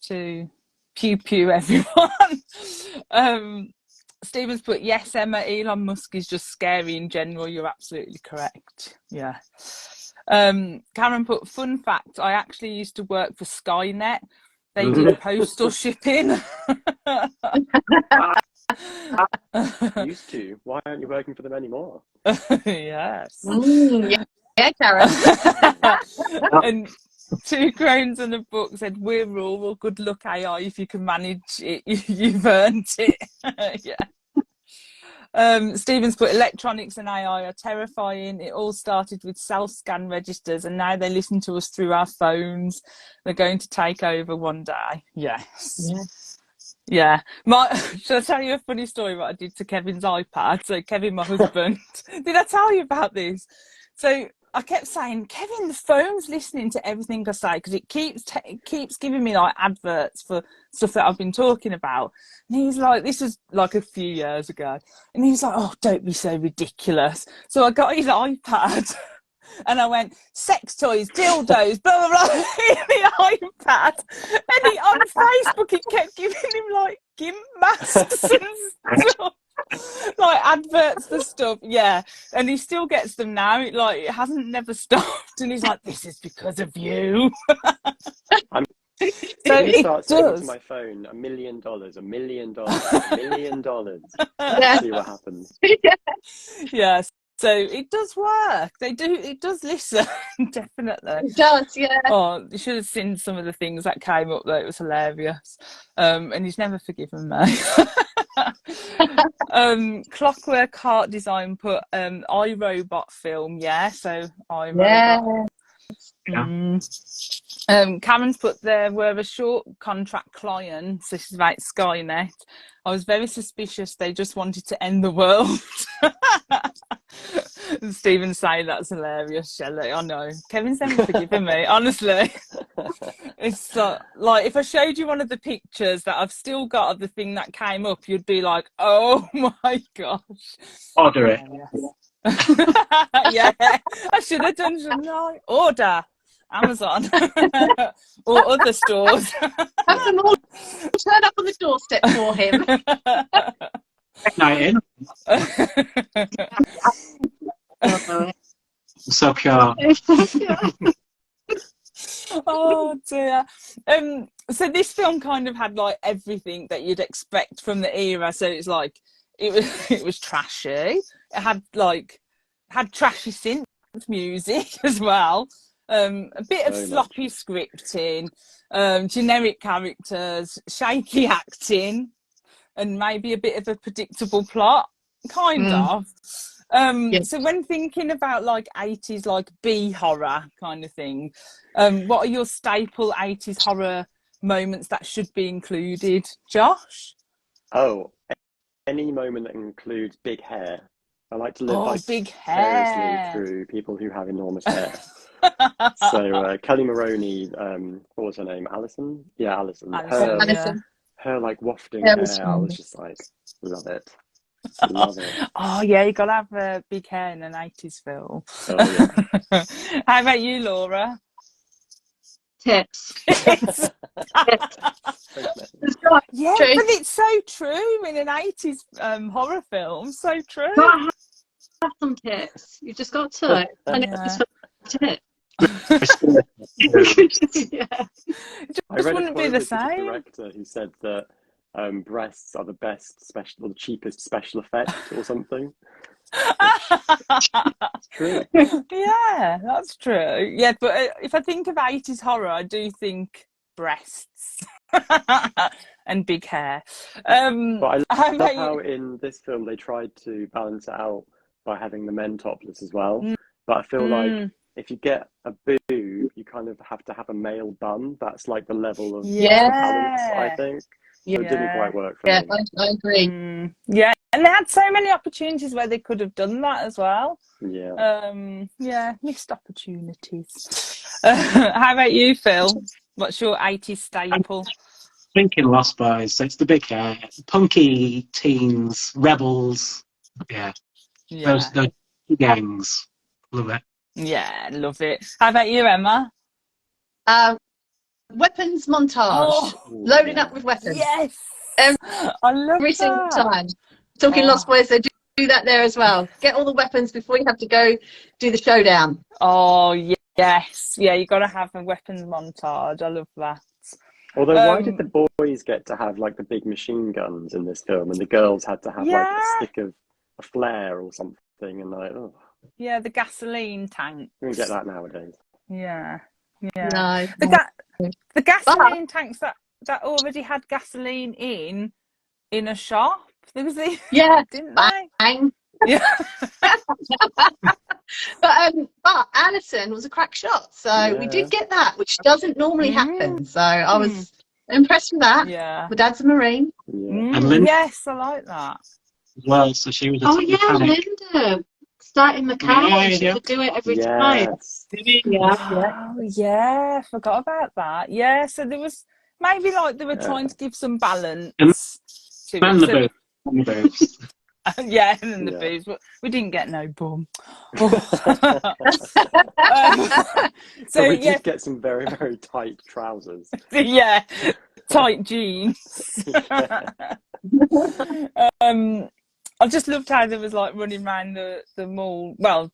to pew pew everyone. Stephen's put, yes, Emma, Elon Musk is just scary in general. You're absolutely correct. Yeah. Karen put, fun fact, I actually used to work for Skynet. They did postal shipping. Used to. Why aren't you working for them anymore? Yes. Yeah, Karen. And Two Crones and a Book said, we're rural, good luck AI, if you can manage it, you've earned it. Yeah. Stephen's put, electronics and AI are terrifying. It all started with self-scan registers, and now they listen to us through our phones. They're going to take over one day. Yes. Yeah. Shall I tell you a funny story what I did to Kevin's iPad? So Kevin, my husband, did I tell you about this? So I kept saying, Kevin, the phone's listening to everything I say, because it keeps giving me like adverts for stuff that I've been talking about. And he's like, this was like a few years ago, and he's like, oh, don't be so ridiculous. So I got his iPad and I went, sex toys, dildos, blah, blah, blah, in the iPad. And on Facebook, it kept giving him like gimp masks and stuff. like adverts for stuff, yeah, and he still gets them now. Like it hasn't never stopped, and he's like, "This is because of you." I'm So gonna it start saying to does. my phone, $1 million, $1 million, $1 million. Yeah. See what happens. Yes. So it does work. They do. It does listen, definitely. It does, yeah. Oh, you should have seen some of the things that came up though. It was hilarious. And he's never forgiven me. Clockwork Heart Design put iRobot film, yeah. So iRobot. Yeah. Cameron's put there were a short contract client, so she's about Skynet. I was very suspicious they just wanted to end the world. And Stephen saying that's hilarious, Shelley. I know. Kevin's never forgiven me, honestly. It's like if I showed you one of the pictures that I've still got of the thing that came up, you'd be like, oh my gosh. Order it. Yeah, I should have done, shouldn't I? Order Amazon or other stores. Have them all turn up on the doorstep for him. Night in. So pure. Oh dear. So this film kind of had like everything that you'd expect from the era. So it's like it was trashy. It had trashy synth music as well. A bit of So sloppy scripting, generic characters, shaky acting, and maybe a bit of a predictable plot, kind of. So when thinking about like 80s like B horror kind of thing, what are your staple 80s horror moments that should be included, Josh? Oh, any moment that includes big hair. I like to live Big vicariously hair. through people who have enormous hair. So Kelly Maroney, what was her name? Alison? Yeah, Alison. Alison. Her like wafting Hair hair, was I was just like, love it. Love it. Oh yeah, you gotta have big hair in an 80s film. Oh yeah. How about you, Laura? Tits. It's- yeah, True. but it's so true in an 80s horror film. So true. Gotta have some tits. You just got to. And Yeah. it's for tits. Yeah. It I just read a wouldn't be quote the with the same. director who said that breasts are the best special, or the cheapest special effect or something. It's true. Yeah, that's true. Yeah, but if I think of 80s horror, I do think breasts and big hair. But I how love about how you? in this film they tried to balance it out by having the men topless as well. Mm. But I feel like Mm. if you get a boob, you kind of have to have a male bum. That's like the level of Yeah. balance, I think. So it didn't Yeah. quite work for Yeah, me. I agree. Yeah, and they had so many opportunities where they could have done that as well. Yeah. Yeah, missed opportunities. How about you, Phil? What's your 80s staple? Thinking Lost Boys. It's the big hair, punky teens, rebels. Yeah, Yeah, those gangs. Love it. yeah, love it. How about you, Emma? Weapons montage. Oh, Loading up with weapons. yes, Every I love single that. time. Talking Oh. Lost Boys, they do that there as well. Get all the weapons before you have to go do the showdown. Oh, yes, yeah, you got to have a weapons montage. I love that. Although, why did the boys get to have like the big machine guns in this film, and the girls had to have like a stick of a flare or something? And like, oh, Yeah, the gasoline tank. you can get that nowadays. Yeah, yeah. No. The gasoline tanks that already had gasoline in a shop. There was the Yeah. didn't they? Bang. Yeah. But Alison was a crack shot, so we did get that, which doesn't normally happen. So I was impressed with that. Yeah. My dad's a Marine. Yeah. And Linda Yes, I like that. as well. So she was. Oh yeah, mechanic. Linda. Starting the car, Yeah, she yeah. would do it every time. Yes. Yeah. Oh, yeah, forgot about that. Yeah, so there was maybe like they were trying to give some balance to And it. the boobs. And the boobs. Yeah, and then the Yeah. boobs, but we didn't get no bum. So But we yeah, did get some very, very tight trousers. yeah, tight jeans. I just loved how they was like running around the mall. Well,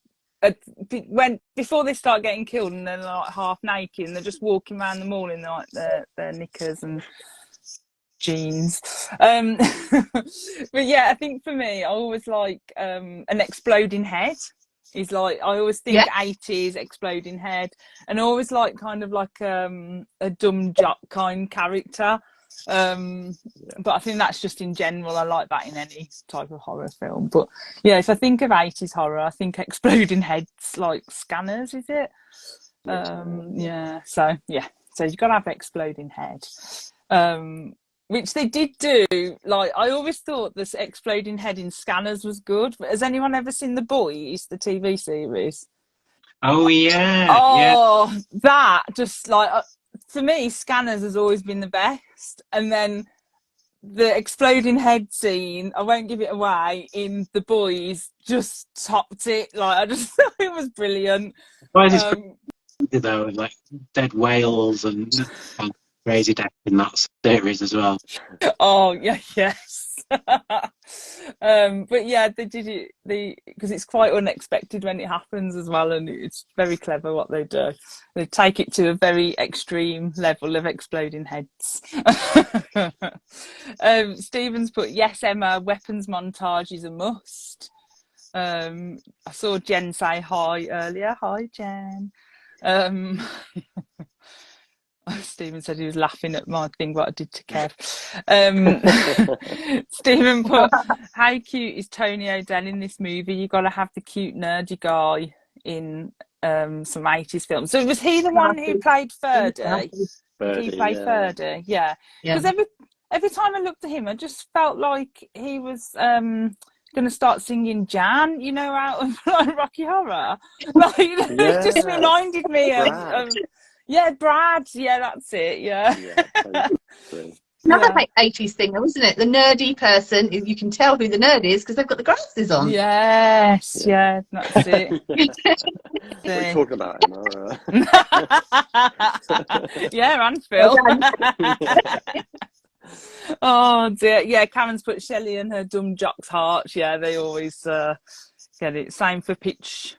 before they start getting killed and they're like half naked and they're just walking around the mall in like their knickers and jeans. But yeah, I think for me, I always like an exploding head. Is like I always think 80s exploding head, and I always like kind of like a dumb jock kind character. But I think that's just in general. I like that in any type of horror film. But yeah, if I think of 80s horror, I think exploding heads, like Scanners, is it? Yeah. So you've got to have exploding head. Which they did do. Like, I always thought this exploding head in Scanners was good. But has anyone ever seen The Boys, the TV series? Oh yeah. Oh, that just like for me, Scanners has always been the best. And then the exploding head scene, I won't give it away, in The Boys just topped it. Like, I just thought it was brilliant. Why is this though, like dead whales and crazy death in that series as well? Oh yeah, yes. But yeah, they did it because it's quite unexpected when it happens as well, and it's very clever what they do. They take it to a very extreme level of exploding heads. Stephen's put, yes, Emma, weapons montage is a must. I saw Jen say hi earlier. Hi, Jen. Stephen said he was laughing at my thing, what I did to Kev. Stephen put, how cute is Tony O'Dell in this movie? You got to have the cute nerdy guy in some 80s films. So was he the one who played Ferdy? Did he play Ferdy? Yeah. Because every time I looked at him, I just felt like he was going to start singing Jan, you know, out of like, Rocky Horror. Like, it just reminded me of yeah, Brad. Yeah, that's it. Yeah. Another 80s thing, though, isn't it? The nerdy person, you can tell who the nerd is because they've got the glasses on. Yes, yeah, that's it. We're talking about him. Yeah, and Phil. Oh dear. Yeah, Karen's put Shelley and her dumb jock's hearts. Yeah, they always get it. Same for Pitch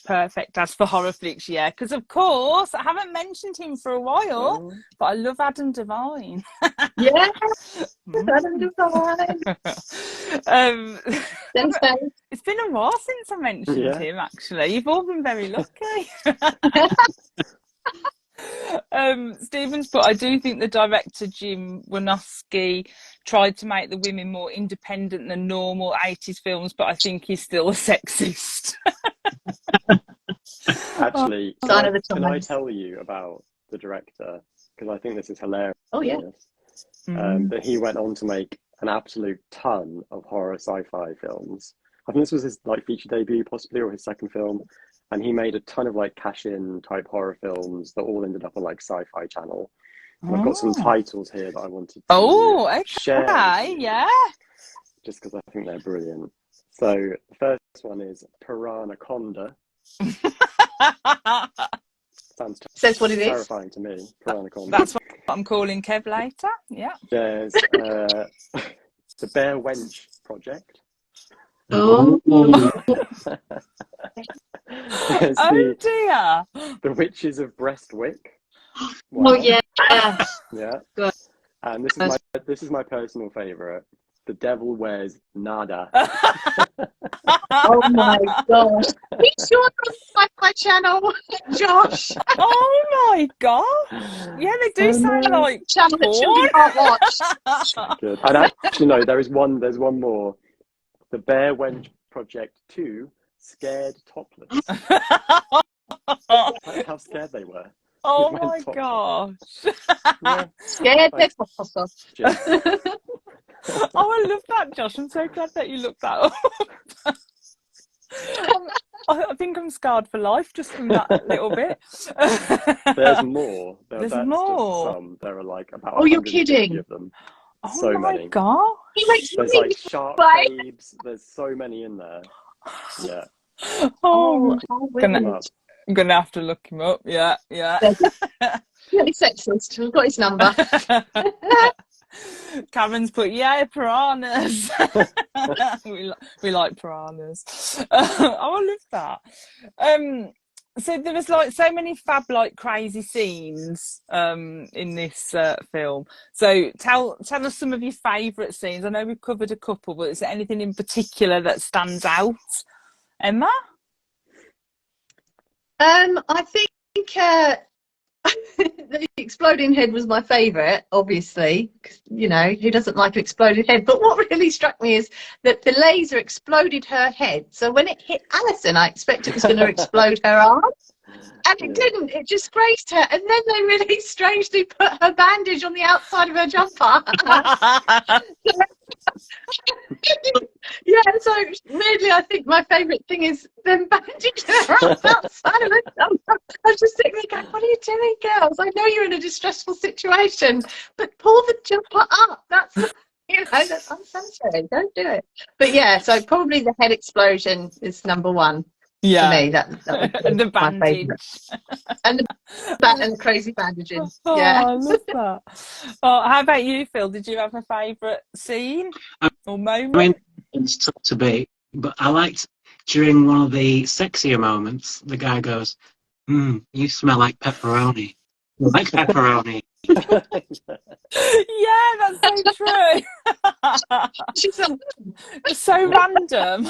Perfect as for horror flicks, yeah. Because of course I haven't mentioned him for a while, but I love Adam Devine. Yeah, Adam Devine. It's been a while since I mentioned him. Actually, you've all been very lucky. Stevens, but I do think the director Jim Wynorski tried to make the women more independent than normal 80s films, but I think he's still a sexist. Actually, can I tell you about the director? Because I think this is hilarious. Oh yeah. That he went on to make an absolute ton of horror sci-fi films. I think this was his like feature debut, possibly, or his second film. And he made a ton of like cash-in type horror films that all ended up on like Sci-Fi Channel. And I've got some titles here that I wanted to share. Yeah. Just because I think they're brilliant. So the first one is Piranaconda. Sounds says what it is. Terrifying to me. Piranaconda. That's what I'm calling Kev later. Yeah. There's the Bear Wench Project. Oh. Dear. The Witches of Brestwick. Wow. Oh yeah. Yeah. Good. And this is my personal favourite. The Devil Wears Nada. Oh my gosh. Are you sure that's my channel, Josh? Oh my god. Yeah, they do sound like channel that children can't watch. Good. And actually no, there's one more. The Bear Wench Project 2, Scared Topless. How scared they were. Oh my gosh. Yeah. Scared topless. Oh, I love that, Josh. I'm so glad that you looked that up. I think I'm scarred for life just from that little bit. There's more. There's more. Just some. There are like about. Oh, you're kidding. Of them. Oh so my many. God. There's like shark babes. There's so many in there. Yeah. Oh, I'm gonna have to look him up. Yeah. Really sexist. We've got his number. Cameron's put, yeah, piranhas. we like piranhas. I love that. So there was like so many fab, like crazy scenes in this film. So tell us some of your favourite scenes. I know we've covered a couple, but is there anything in particular that stands out, Emma? I think the exploding head was my favourite, obviously, 'cause, you know, who doesn't like an exploded head? But what really struck me is that the laser exploded her head. So when it hit Alison, I expected it was going to explode her arm. And it didn't, it just grazed her. And then they really strangely put her bandage on the outside of her jumper. Yeah, so weirdly, I think my favourite thing is them bandaging her up outside of the jumper. I was just sitting there going, what are you doing, girls? I know you're in a distressful situation, but pull the jumper up. That's, you know, that's unnecessary. Don't do it. But yeah, so probably the head explosion is number one. Yeah. To me, that and the my bandage. favourite. And the crazy bandaging. Oh, Yeah. I love that. Oh, how about you, Phil? Did you have a favourite scene or moment? I mean, it's tough to beat, but I liked during one of the sexier moments, the guy goes, you smell like pepperoni. Like pepperoni. Yeah, that's so true. It's so random.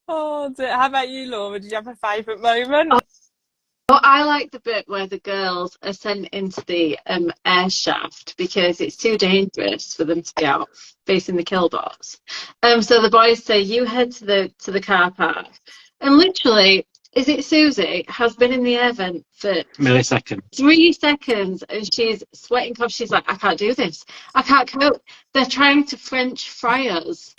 Oh dear. How about you, Laura? Did you have a favourite moment? Well, I like the bit where the girls are sent into the air shaft because it's too dangerous for them to be out facing the killbots. So the boys say, "You head to the car park," and literally, is it Susie has been in the air vent for Millisecond. 3 seconds, and she's sweating because she's like, "I can't do this. I can't cope." They're trying to French fry us.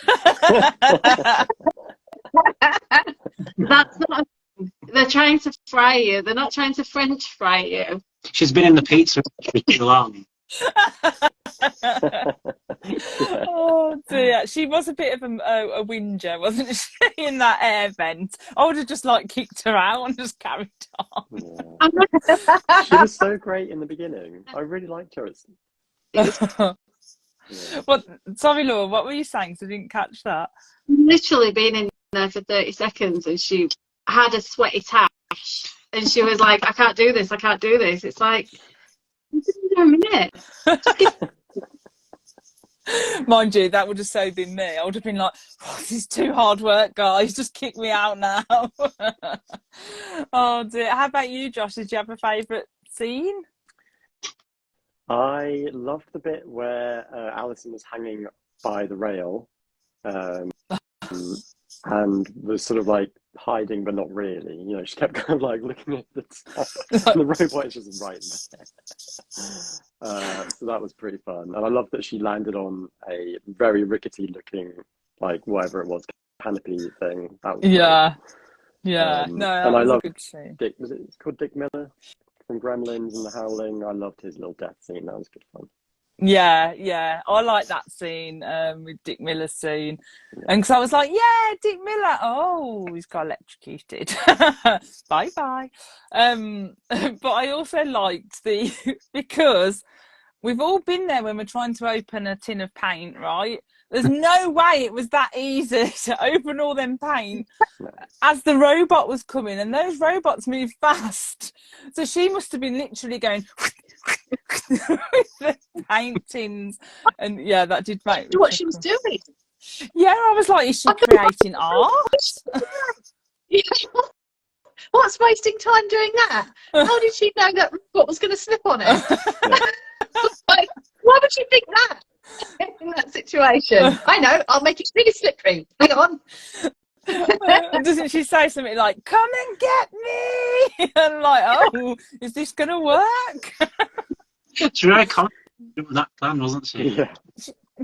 That's not. They're trying to fry you. They're not trying to French fry you. She's been in the pizza for too long. Oh dear, she was a bit of a whinger, wasn't she, in that air vent? I would have just like kicked her out and just carried on. Yeah. She was so great in the beginning. I really liked her. Well, sorry, Laura, what were you saying? So I didn't catch that. Literally been in there for 30 seconds, and she had a sweaty tash, and she was like, "I can't do this. I can't do this." It's like, a minute. Mind you, that would have so been me. I would have been like, oh, "This is too hard work, guys. Just kick me out now." Oh dear. How about you, Josh? Did you have a favourite scene? I loved the bit where Alison was hanging by the rail and was sort of like hiding, but not really. You know, she kept kind of like looking at the top, and the robot is just right there. So that was pretty fun. And I loved that she landed on a very rickety looking, like whatever it was, canopy thing. That was Yeah. Yeah. No, that and I was a loved good scene. Dick. Was it called Dick Miller from Gremlins and The Howling? I loved his little death scene. That was good fun. Yeah, I like that scene with Dick Miller's scene, and because I was like, yeah, Dick Miller. Oh, he's got electrocuted. Bye bye. But I also liked because we've all been there when we're trying to open a tin of paint, right? There's no way it was that easy to open all them paint as the robot was coming, and those robots move fast. So she must have been literally going with the paint tins, and yeah, that did make me What chuckle. she was doing. Yeah, I was like, is she creating art? What's wasting time doing that? How did she know that robot was going to slip on it? Like, why would you think that in that situation? I know, I'll make it really slippery. Hang on. Doesn't she say something like, "Come and get me"? And I'm like, oh, is this gonna work? She's very confident with that plan, wasn't she? Yeah.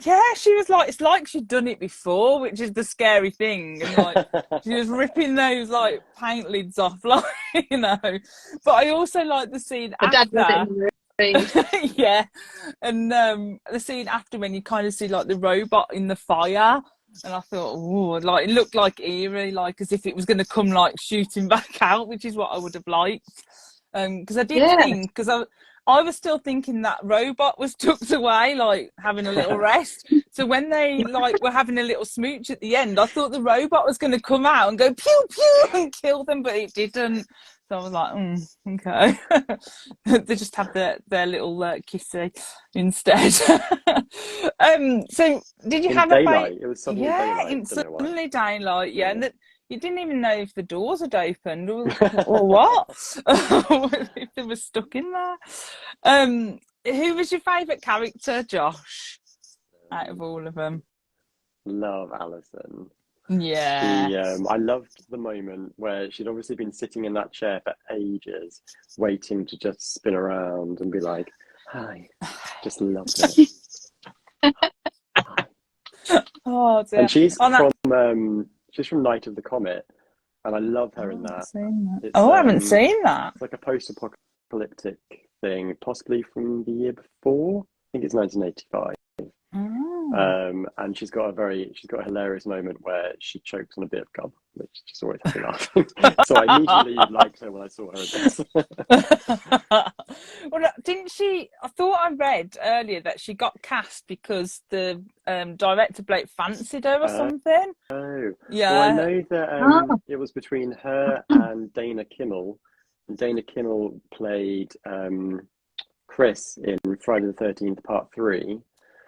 Yeah, she was like, it's like she'd done it before, which is the scary thing. And like, she was ripping those like paint lids off, like, you know. But I also like the scene The dad was after. in the room. Yeah, and the scene after when you kind of see like the robot in the fire, and I thought, oh, like it looked like eerie, like as if it was going to come like shooting back out, which is what I would have liked. Because I did think, because I was still thinking that robot was tucked away, like having a little rest. So when they like were having a little smooch at the end, I thought the robot was going to come out and go pew pew and kill them, but it didn't. So I was like, okay. They just have their little kissy instead. So did you In have daylight, a it was suddenly yeah, daylight. in Don't know why. suddenly daylight, yeah, Yeah. and that you didn't even know if the doors had opened or what, if they were stuck in there. Who was your favourite character, Josh, out of all of them? Love Alison. Yeah. I loved the moment where she'd obviously been sitting in that chair for ages, waiting to just spin around and be like, "Hi." Just loved it. Oh dear. And she's On that, from Night of the Comet, and I love her in I haven't that. seen that. It's I haven't seen that. it's like a post-apocalyptic thing, possibly from the year before. I think it's 1985. And she's got a hilarious moment where she chokes on a bit of gum, which just always had me laughing. So I immediately liked her when I saw her in this. Well, didn't she? I thought I read earlier that she got cast because the director Blake fancied her or something. Oh, Yeah. well, I know that it was between her and Dana Kimmel, and Dana Kimmel played Chris in Friday the 13th Part 3.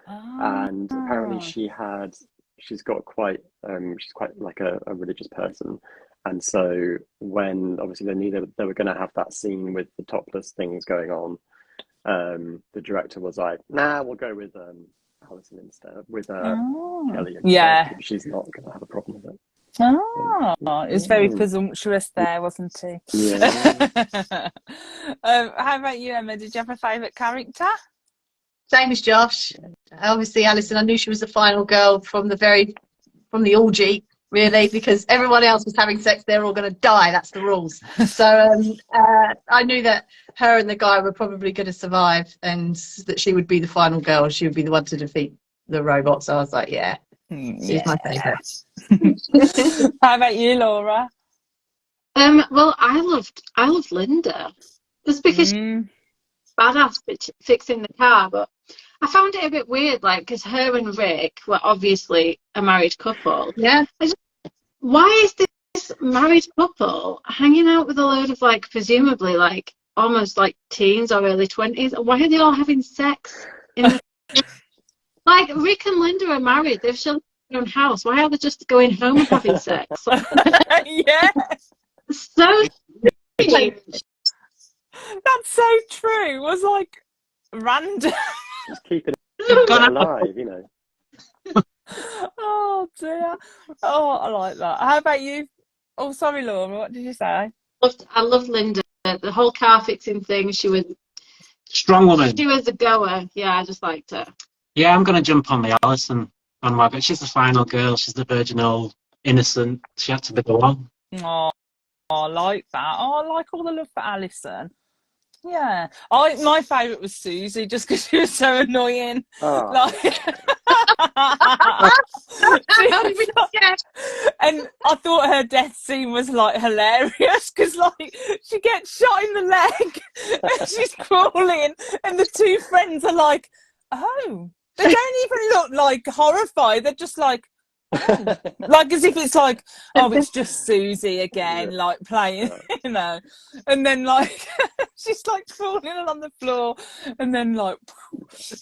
And apparently she's quite like a religious person, and so when obviously they knew they were going to have that scene with the topless things going on, the director was like, nah, we'll go with Alison instead, with Kelly instead, yeah, because she's not going to have a problem with it. It was very presumptuous there, wasn't he? Yeah. How about you, Emma? Did you have a favourite character? Same as Josh. Obviously, Alison, I knew she was the final girl from the orgy, really, because everyone else was having sex. They're all going to die. That's the rules. So I knew that her and the guy were probably going to survive, and that she would be the final girl. She would be the one to defeat the robot. So I was like, yeah, she's my favourite. How about you, Laura? Well, I loved Linda, just because she's badass fixing the car, but I found it a bit weird, like, because her and Rick were obviously a married couple. Yeah. Why is this married couple hanging out with a load of, like, presumably, like, almost like teens or early 20s? Why are they all having sex in the like, Rick and Linda are married, they've sheltered their own house. Why are they just going home and having sex? Yeah, so strange. that's so true. It was like random. Just keeping it alive, you know. Oh dear. Oh, I like that. How about you? Oh, sorry, Laura. What did you say? I loved Linda. The whole car fixing thing. She was Strong woman. She was a goer. Yeah, I just liked her. Yeah, I'm going to jump on the Alison bandwagon. She's the final girl. She's the virginal, innocent. She had to be the one. Oh, I like that. Oh, I like all the love for Alison. Yeah, my favourite was Susie, just because she was so annoying. Like, and I thought her death scene was like hilarious because like she gets shot in the leg and she's crawling, and the two friends are like, oh, they don't even look like horrified. They're just like, oh. Like as if it's like, oh, it's just Susie again, like playing, you know. And then like she's like crawling on the floor, and then like,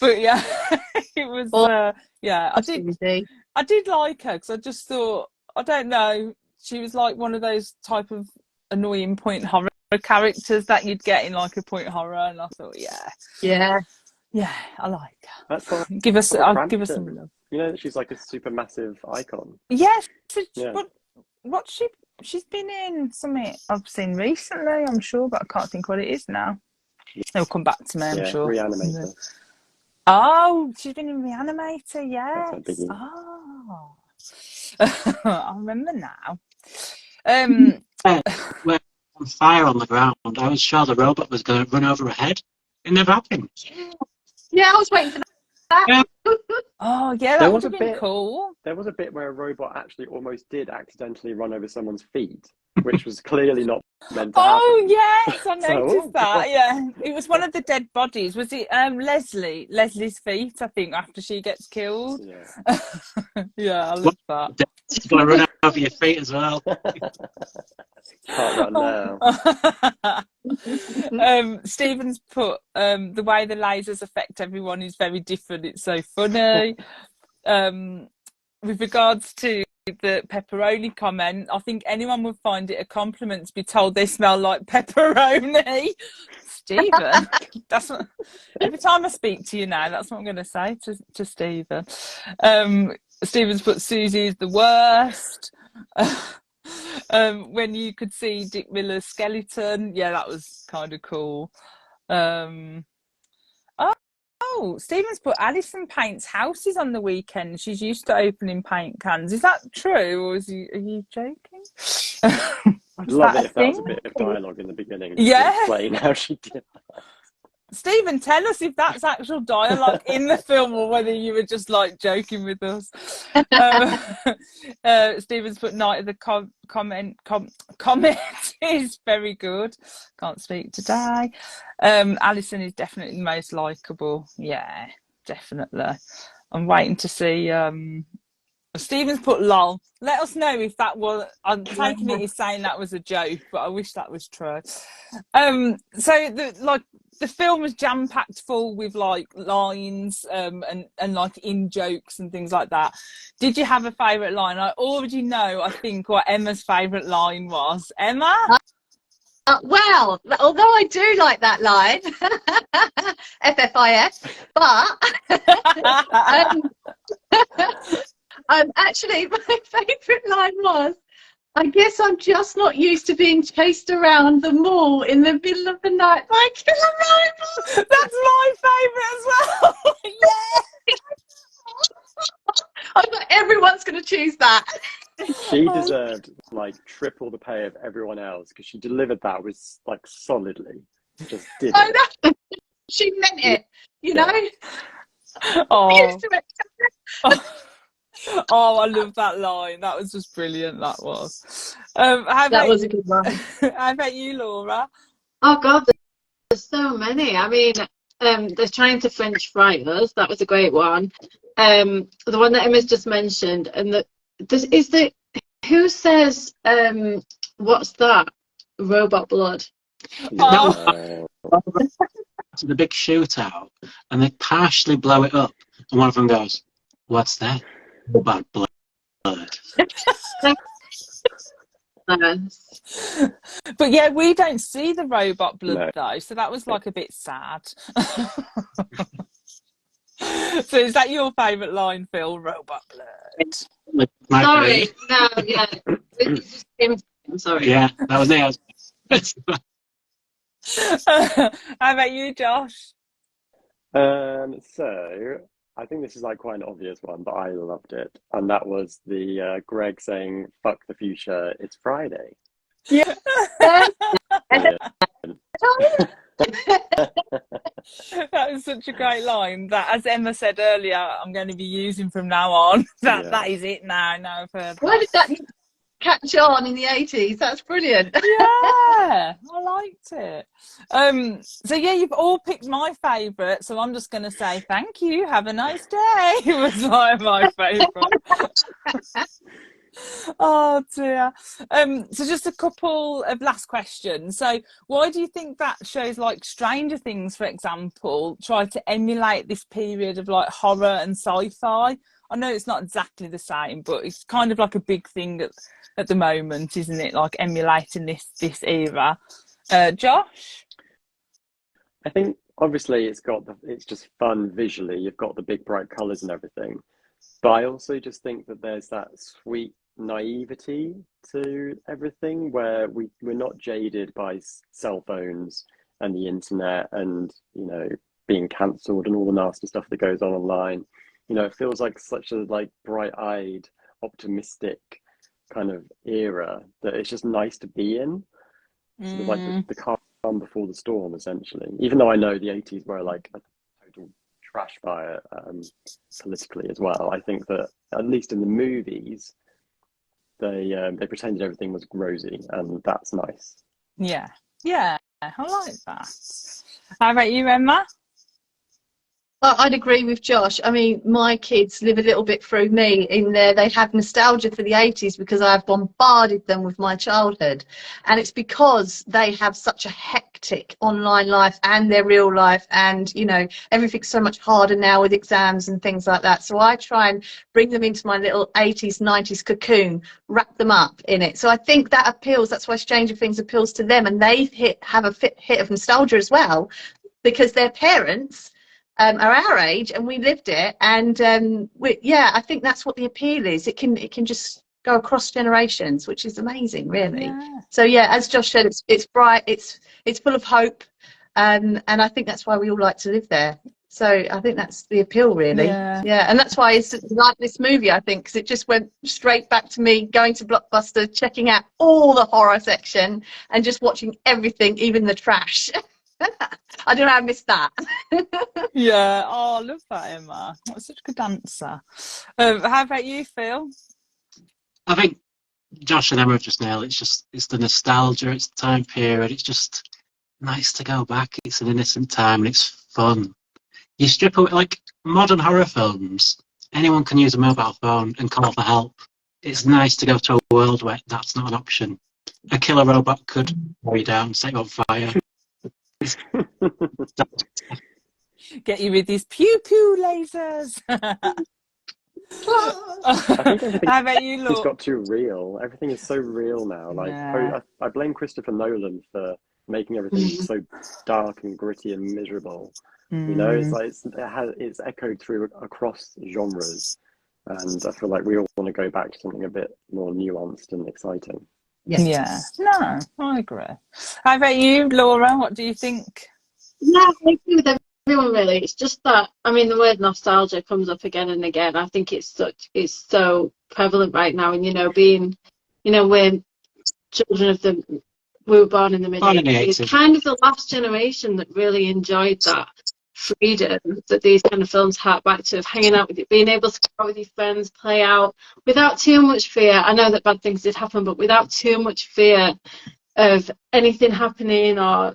but yeah, it was yeah. I did like her because I just thought, I don't know, she was like one of those type of annoying point horror characters that you'd get in like a point horror, and I thought, yeah, I like her. That's like give us some love. You know that she's like a super massive icon. Yes, Yeah. What she's been in something I've seen recently, I'm sure, but I can't think what it is now. It'll come back to me, I'm sure. Reanimator. Oh, she's been in Reanimator, yes. That's a biggie. Oh, I remember now. We're on fire on the ground. I was sure the robot was going to run over her head. It never happened. Yeah, I was waiting for that. Yeah. Oh, yeah, that would have been cool. There was a bit where a robot actually almost did accidentally run over someone's feet. which was clearly not meant to Oh happen. yes, I So, noticed oh, that. God. Yeah, it was one of the dead bodies. Was it Leslie's feet? I think after she gets killed. Yeah. Yeah, I Well, love that. it's going to run over your feet as well. Can't run now. Stephen's put the way the lasers affect everyone is very different. It's so funny. With regards to the pepperoni comment, I think anyone would find it a compliment to be told they smell like pepperoni. Stephen, that's what, every time I speak to you now, that's what I'm going to say to Stephen. Stephen's put Susie is the worst. When you could see Dick Miller's skeleton, yeah, that was kind of cool. Oh, Stephen's put Alison paints houses on the weekend. She's used to opening paint cans. Is that true, or are you joking? I'd Is love that it a if that thing? was a bit of dialogue in the beginning just to Yeah. explain how she did that. Stephen, tell us if that's actual dialogue in the film or whether you were just like joking with us. Stephen's put Night of the Comet is very good. Can't speak today. Alison is definitely the most likable. Yeah, definitely. I'm waiting to see. Stephen's put lol. Let us know if that was. I'm taking it as saying that was a joke, but I wish that was true. So the film was jam packed full with like lines and like in jokes and things like that. Did you have a favourite line? I already know, I think, what Emma's favourite line was. Emma? Well, although I do like that line, FFIF, but actually my favourite line was, I guess I'm just not used to being chased around the mall in the middle of the night by killer robots. That's my favourite as well. Yeah. I thought everyone's going to choose that. She deserved like triple the pay of everyone else because she delivered that with like solidly. Just did I it. know. She meant it, you know. Oh. Used to it. Oh, I love that line. That was just brilliant. That was. That was a good one. How about you, Laura? Oh God, there's so many. I mean, they're trying to French fry us. That was a great one. The one that Emma's just mentioned, and who says what's that? Robot blood. Oh. To the big shootout, and they partially blow it up, and one of them goes, "What's that? Robot blood." But yeah, we don't see the robot blood No. though, so that was like a bit sad. So is that your favourite line, Phil? Robot blood. Sorry, no, yeah. I'm sorry. Yeah, that was me. How about you, Josh? So I think this is like quite an obvious one, but I loved it, and that was the Greg saying "fuck the future, it's Friday." Yeah. That was such a great line that, as Emma said earlier, I'm going to be using from now on. That is it now. Now I've heard Why did that catch on in the 80s? That's brilliant. Yeah, I liked it. So yeah, you've all picked my favourite, so I'm just going to say thank you. Have a nice day. It was my favourite. Oh dear. So just a couple of last questions. So why do you think that shows like Stranger Things, for example, try to emulate this period of like horror and sci-fi? I know it's not exactly the same, but it's kind of like a big thing at the moment, isn't it? Like emulating this era. Josh? I think obviously it's just fun visually. You've got the big bright colours and everything, but I also just think that there's that sweet naivety to everything where we're not jaded by cell phones and the internet and being cancelled and all the nasty stuff that goes on online. It feels like such a like bright-eyed, optimistic kind of era that it's just nice to be in. Sort of like the calm before the storm, essentially. Even though I know the 80s were like a total trash fire politically as well. I think that at least in the movies, they pretended everything was rosy, and that's nice. Yeah, yeah, I like that. How about you, Emma? Well, I'd agree with Josh. I mean, my kids live a little bit through me in there. They have nostalgia for the 80s because I've bombarded them with my childhood. And it's because they have such a hectic online life and their real life. And, you know, everything's so much harder now with exams and things like that. So I try and bring them into my little 80s, 90s cocoon, wrap them up in it. So I think that appeals. That's why Stranger Things appeals to them. And they have a hit of nostalgia as well because their parents are our age and we lived it, and I think that's what the appeal is. It can just go across generations, which is amazing, really. Yeah. So yeah, as Josh said, it's bright, it's full of hope, and I think that's why we all like to live there. So I think that's the appeal, really. Yeah. And that's why it's like this movie, I think, because it just went straight back to me going to Blockbuster, checking out all the horror section and just watching everything, even the trash. I don't know how I missed that. Yeah, oh, I love that, Emma. That's such a good answer. How about you, Phil? I think Josh and Emma have just nailed it. It's the nostalgia, it's the time period. It's just nice to go back. It's an innocent time and it's fun. You strip away, like modern horror films, anyone can use a mobile phone and call for help. It's nice to go to a world where that's not an option. A killer robot could mow you down, set you on fire. Get you with these pew pew lasers. I think everything How about you, has Laura? got too real. Everything is so real now. Like, Yeah. I blame Christopher Nolan for making everything so dark and gritty and miserable. You know, it's like it's echoed through across genres, and I feel like we all want to go back to something a bit more nuanced and exciting. Yeah. No, I agree. How about you, Laura? What do you think? Yeah, I agree with everyone really. It's just that, I mean, the word nostalgia comes up again and again. I think it's so prevalent right now. And, we're children of we were born in the mid 80s. It's kind of the last generation that really enjoyed that freedom that these kind of films hark back to, of hanging out with you, being able to go out with your friends, play out without too much fear. I know that bad things did happen, but without too much fear of anything happening, or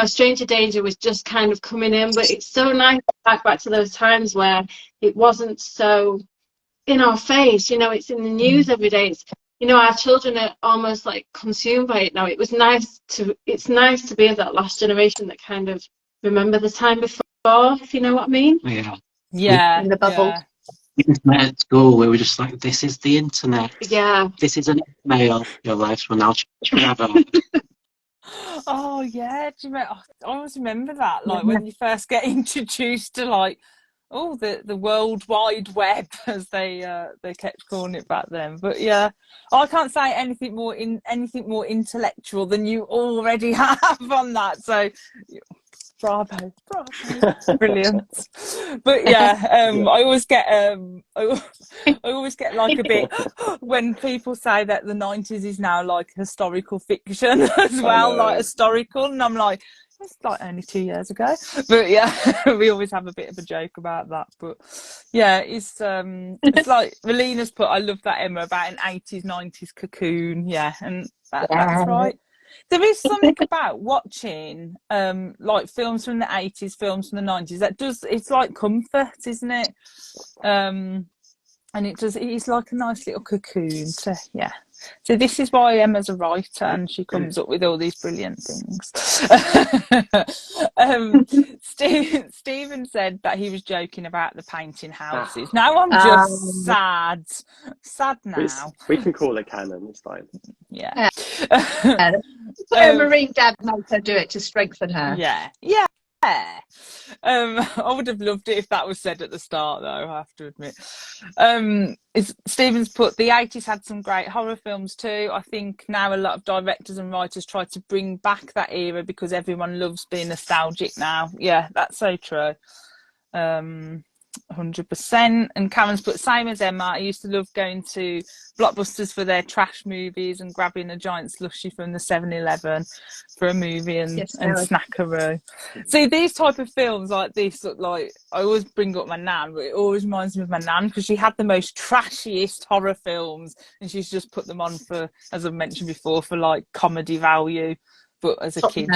stranger danger was just kind of coming in. But it's so nice to back to those times where it wasn't so in our face. It's in the news every day. It's our children are almost like consumed by it now. It's nice to be of that last generation that kind of remember the time before, if you know what I mean. Yeah, In the bubble. yeah. Internet at school, we were just like, this is the internet. Yeah. This is an email. Your lives will now change forever. Oh yeah, do you remember? I always remember that, like when you first get introduced to the World Wide Web, as they kept calling it back then. But yeah, I can't say anything more intellectual than you already have on that. So bravo, brilliant. But yeah, I always get like a bit when people say that the 90s is now like historical fiction as well, like historical, and I'm like, it's like only 2 years ago. But yeah, we always have a bit of a joke about that. But yeah, it's like Melina's put, I love that, Emma, about an 80s 90s cocoon. Yeah, and that's right. There is something about watching like films from the 80s, films from the 90s, it's like comfort, isn't it? And it's like a nice little cocoon. So yeah. So this is why Emma's a writer and she comes up with all these brilliant things. Stephen said that he was joking about the painting houses. Now I'm just sad now. We can call it canon, it's fine. Yeah. Marine Dad made her do it to strengthen her. Yeah. I would have loved it if that was said at the start, though, I have to admit. Stephen's put, the 80s had some great horror films too. I think now a lot of directors and writers try to bring back that era because everyone loves being nostalgic now. Yeah, that's so true. 100%. And Cameron's put, same as Emma, I used to love going to Blockbusters for their trash movies and grabbing a giant slushie from the 7-Eleven for a movie and snackaroo. See, these type of films like this, like, I always bring up my nan, but it always reminds me of my nan because she had the most trashiest horror films and she's just put them on for, as I've mentioned before, for like comedy value. But as a kid,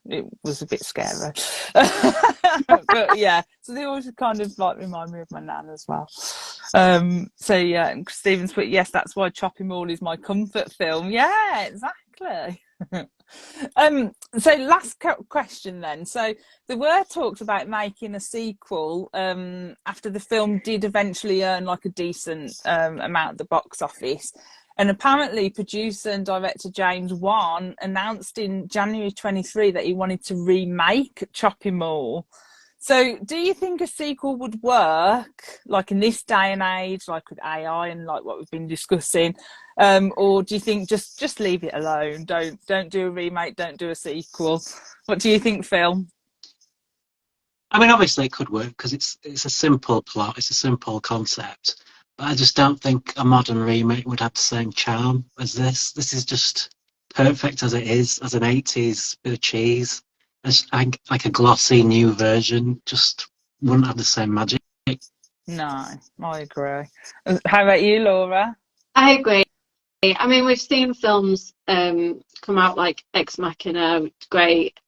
it was a bit scary. But yeah, so they always kind of like remind me of my nan as well. So yeah, and Stephen's put, yes, that's why Chopping Mall is my comfort film. Yeah, exactly. So last question then. So there were talks about making a sequel after the film did eventually earn like a decent amount at the box office. And apparently producer and director James Wan announced in January 23 that he wanted to remake Chopping Mall. So do you think a sequel would work, like in this day and age, like with AI and like what we've been discussing? Or do you think just leave it alone? Don't do a remake, don't do a sequel. What do you think, Phil? I mean, obviously it could work because it's a simple plot, it's a simple concept. But I just don't think a modern remake would have the same charm as this. This is just perfect as it is, as an 80s bit of cheese. As like a glossy new version, just wouldn't have the same magic. No, I agree. How about you, Laura? I agree. I mean, we've seen films come out like Ex Machina, great.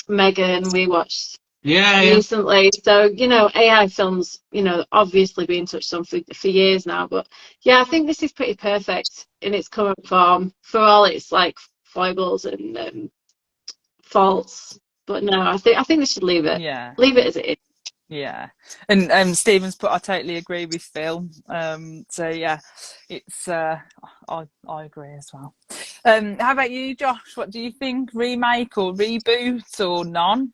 Megan, we watched recently. So, you know, AI films, you know, obviously being touched on for years now. But yeah, I think this is pretty perfect in its current form for all its like foibles and faults. But no, I think they should leave it. Yeah. Leave it as it is. Yeah, and Stephen's put, I totally agree with Phil. So yeah, it's I agree as well. How about you, Josh? What do you think? Remake or reboot or none?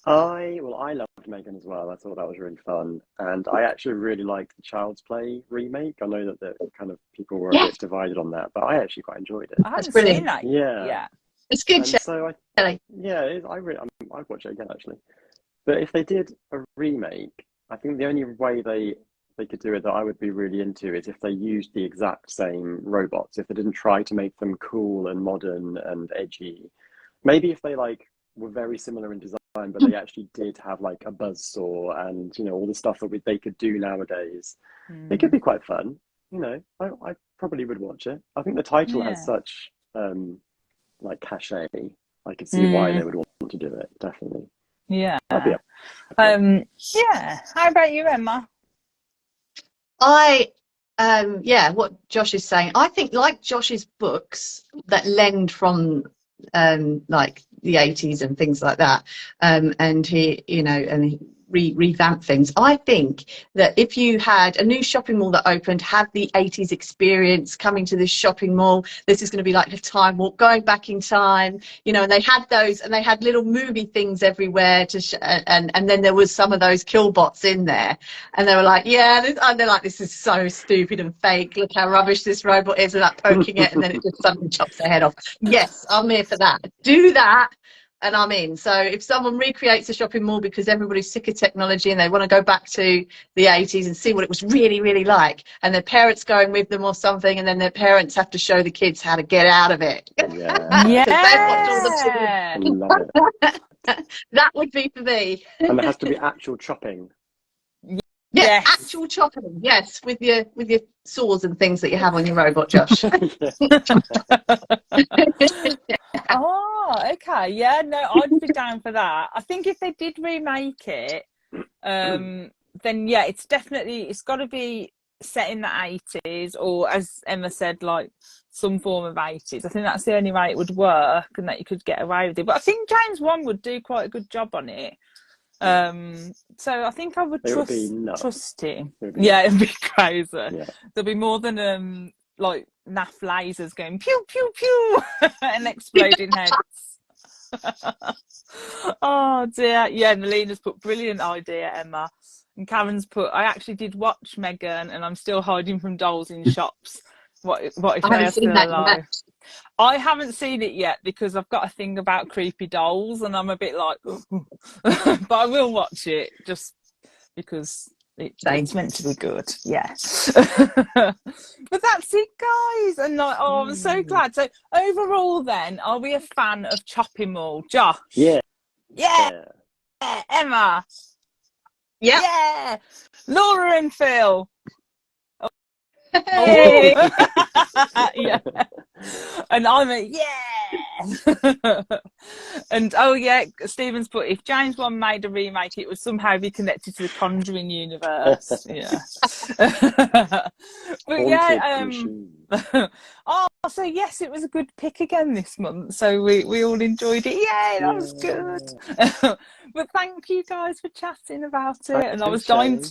I loved Megan as well. I thought that was really fun, and I actually really liked the Child's Play remake. I know that the kind of people were a bit divided on that, but I actually quite enjoyed it. I haven't seen that. Yeah, it's good. So I'd watch it again actually. But if they did a remake, I think the only way they could do it that I would be really into is if they used the exact same robots. If they didn't try to make them cool and modern and edgy. Maybe if they like were very similar in design, but they actually did have like a buzzsaw and, you know, all the stuff that they could do nowadays. It could be quite fun. You know, I probably would watch it. I think the title has such like cachet. I could see why they would want to do it, definitely. Yeah. Yeah. How about you, Emma? What Josh is saying, I think like Josh's books that lend from like the 80s and things like that, and he, you know, and he revamp things. I think that if you had a new shopping mall that opened, had the 80s experience coming to this shopping mall, this is going to be like a time walk, going back in time, you know, and they had those, and they had little movie things everywhere and then there was some of those killbots in there, and they were like, and they're like, this is so stupid and fake, look how rubbish this robot is, and like poking it, and then it just suddenly chops their head off. Yes, I'm here for that. Do that and I'm in. So if someone recreates a shopping mall because everybody's sick of technology and they want to go back to the 80s and see what it was really, really like, and their parents going with them or something, and then their parents have to show the kids how to get out of it. Yeah. That would be for me. And there has to be actual chopping. Yes. Actual chopping. Yes, with your saws and things that you have on your robot, Josh. Oh, okay. Yeah, no, I'd be down for that. I think if they did remake it, then yeah, it's got to be set in the 80s, or as Emma said, like some form of 80s. I think that's the only way it would work and that you could get away with it. But I think James Wan would do quite a good job on it. So I think I would trust him. It'd be crazy. Yeah. There'll be more than like naff lasers going pew pew pew and exploding heads. Oh dear. Yeah, Nalina's put brilliant idea, Emma. And Karen's put, I actually did watch Megan and I'm still hiding from dolls in shops. What if they are still alive? I haven't seen it yet because I've got a thing about creepy dolls and I'm a bit like, but I will watch it just because It's meant to be good, yeah. But that's it, guys. And like, oh, I'm so glad. So overall, then, are we a fan of Chopping Mall? Josh? Yeah. Yeah. Emma? Yeah. Yeah. Laura and Phil? Hey. Yeah. And I'm a yeah. And oh yeah, Stephen's put, if James Wan made a remake, it would somehow be connected to the Conjuring universe. Yeah. But yeah, oh, so yes, it was a good pick again this month. So we all enjoyed it. Yay, that was good. But thank you guys for chatting about it. And I was dying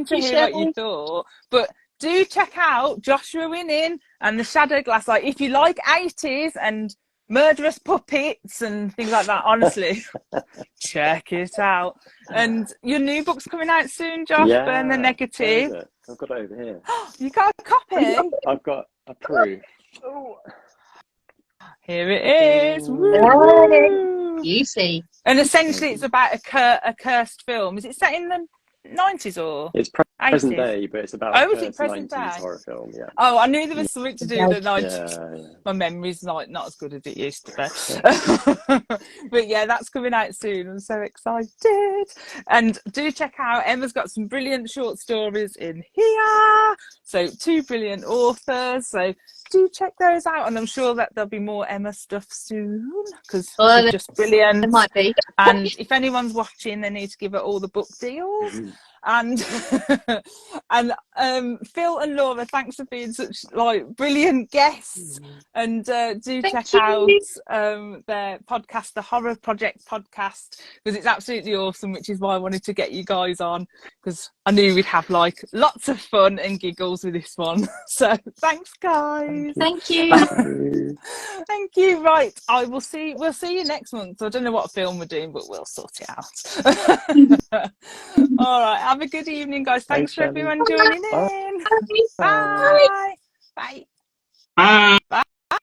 to hear what you thought. But do check out Joshua Winning and the Shadow Glass. Like, if you like 80s and murderous puppets and things like that, honestly, check it out. And your new book's coming out soon, Josh. Yeah. Burn the Negative. Where is it? I've got it over here. You got a copy? I've got a proof. Here it is. Woo! You see. And essentially, it's about a cursed film. Is it set in the 90s or It's present day, but it's about a is it present 90s day? horror film. Yeah. Oh, I knew there was something to do with the 90s. Yeah. My memory's not as good as it used to be. But yeah, that's coming out soon. I'm so excited. And do check out, Emma's got some brilliant short stories in here. So 2 brilliant authors. So do check those out. And I'm sure that there'll be more Emma stuff soon, because she's just brilliant. It might be. And if anyone's watching, they need to give her all the book deals. And Phil and Laura, thanks for being such like brilliant guests. And do check out their podcast, the Horror Project podcast, because it's absolutely awesome, which is why I wanted to get you guys on, because I knew we'd have like lots of fun and giggles with this one. So thanks, guys. Thank you. Thank you. Right, we'll see you next month. I don't know what film we're doing, but we'll sort it out. All right, have a good evening, guys. Thanks for everyone joining in. Bye. Bye. Bye. Bye.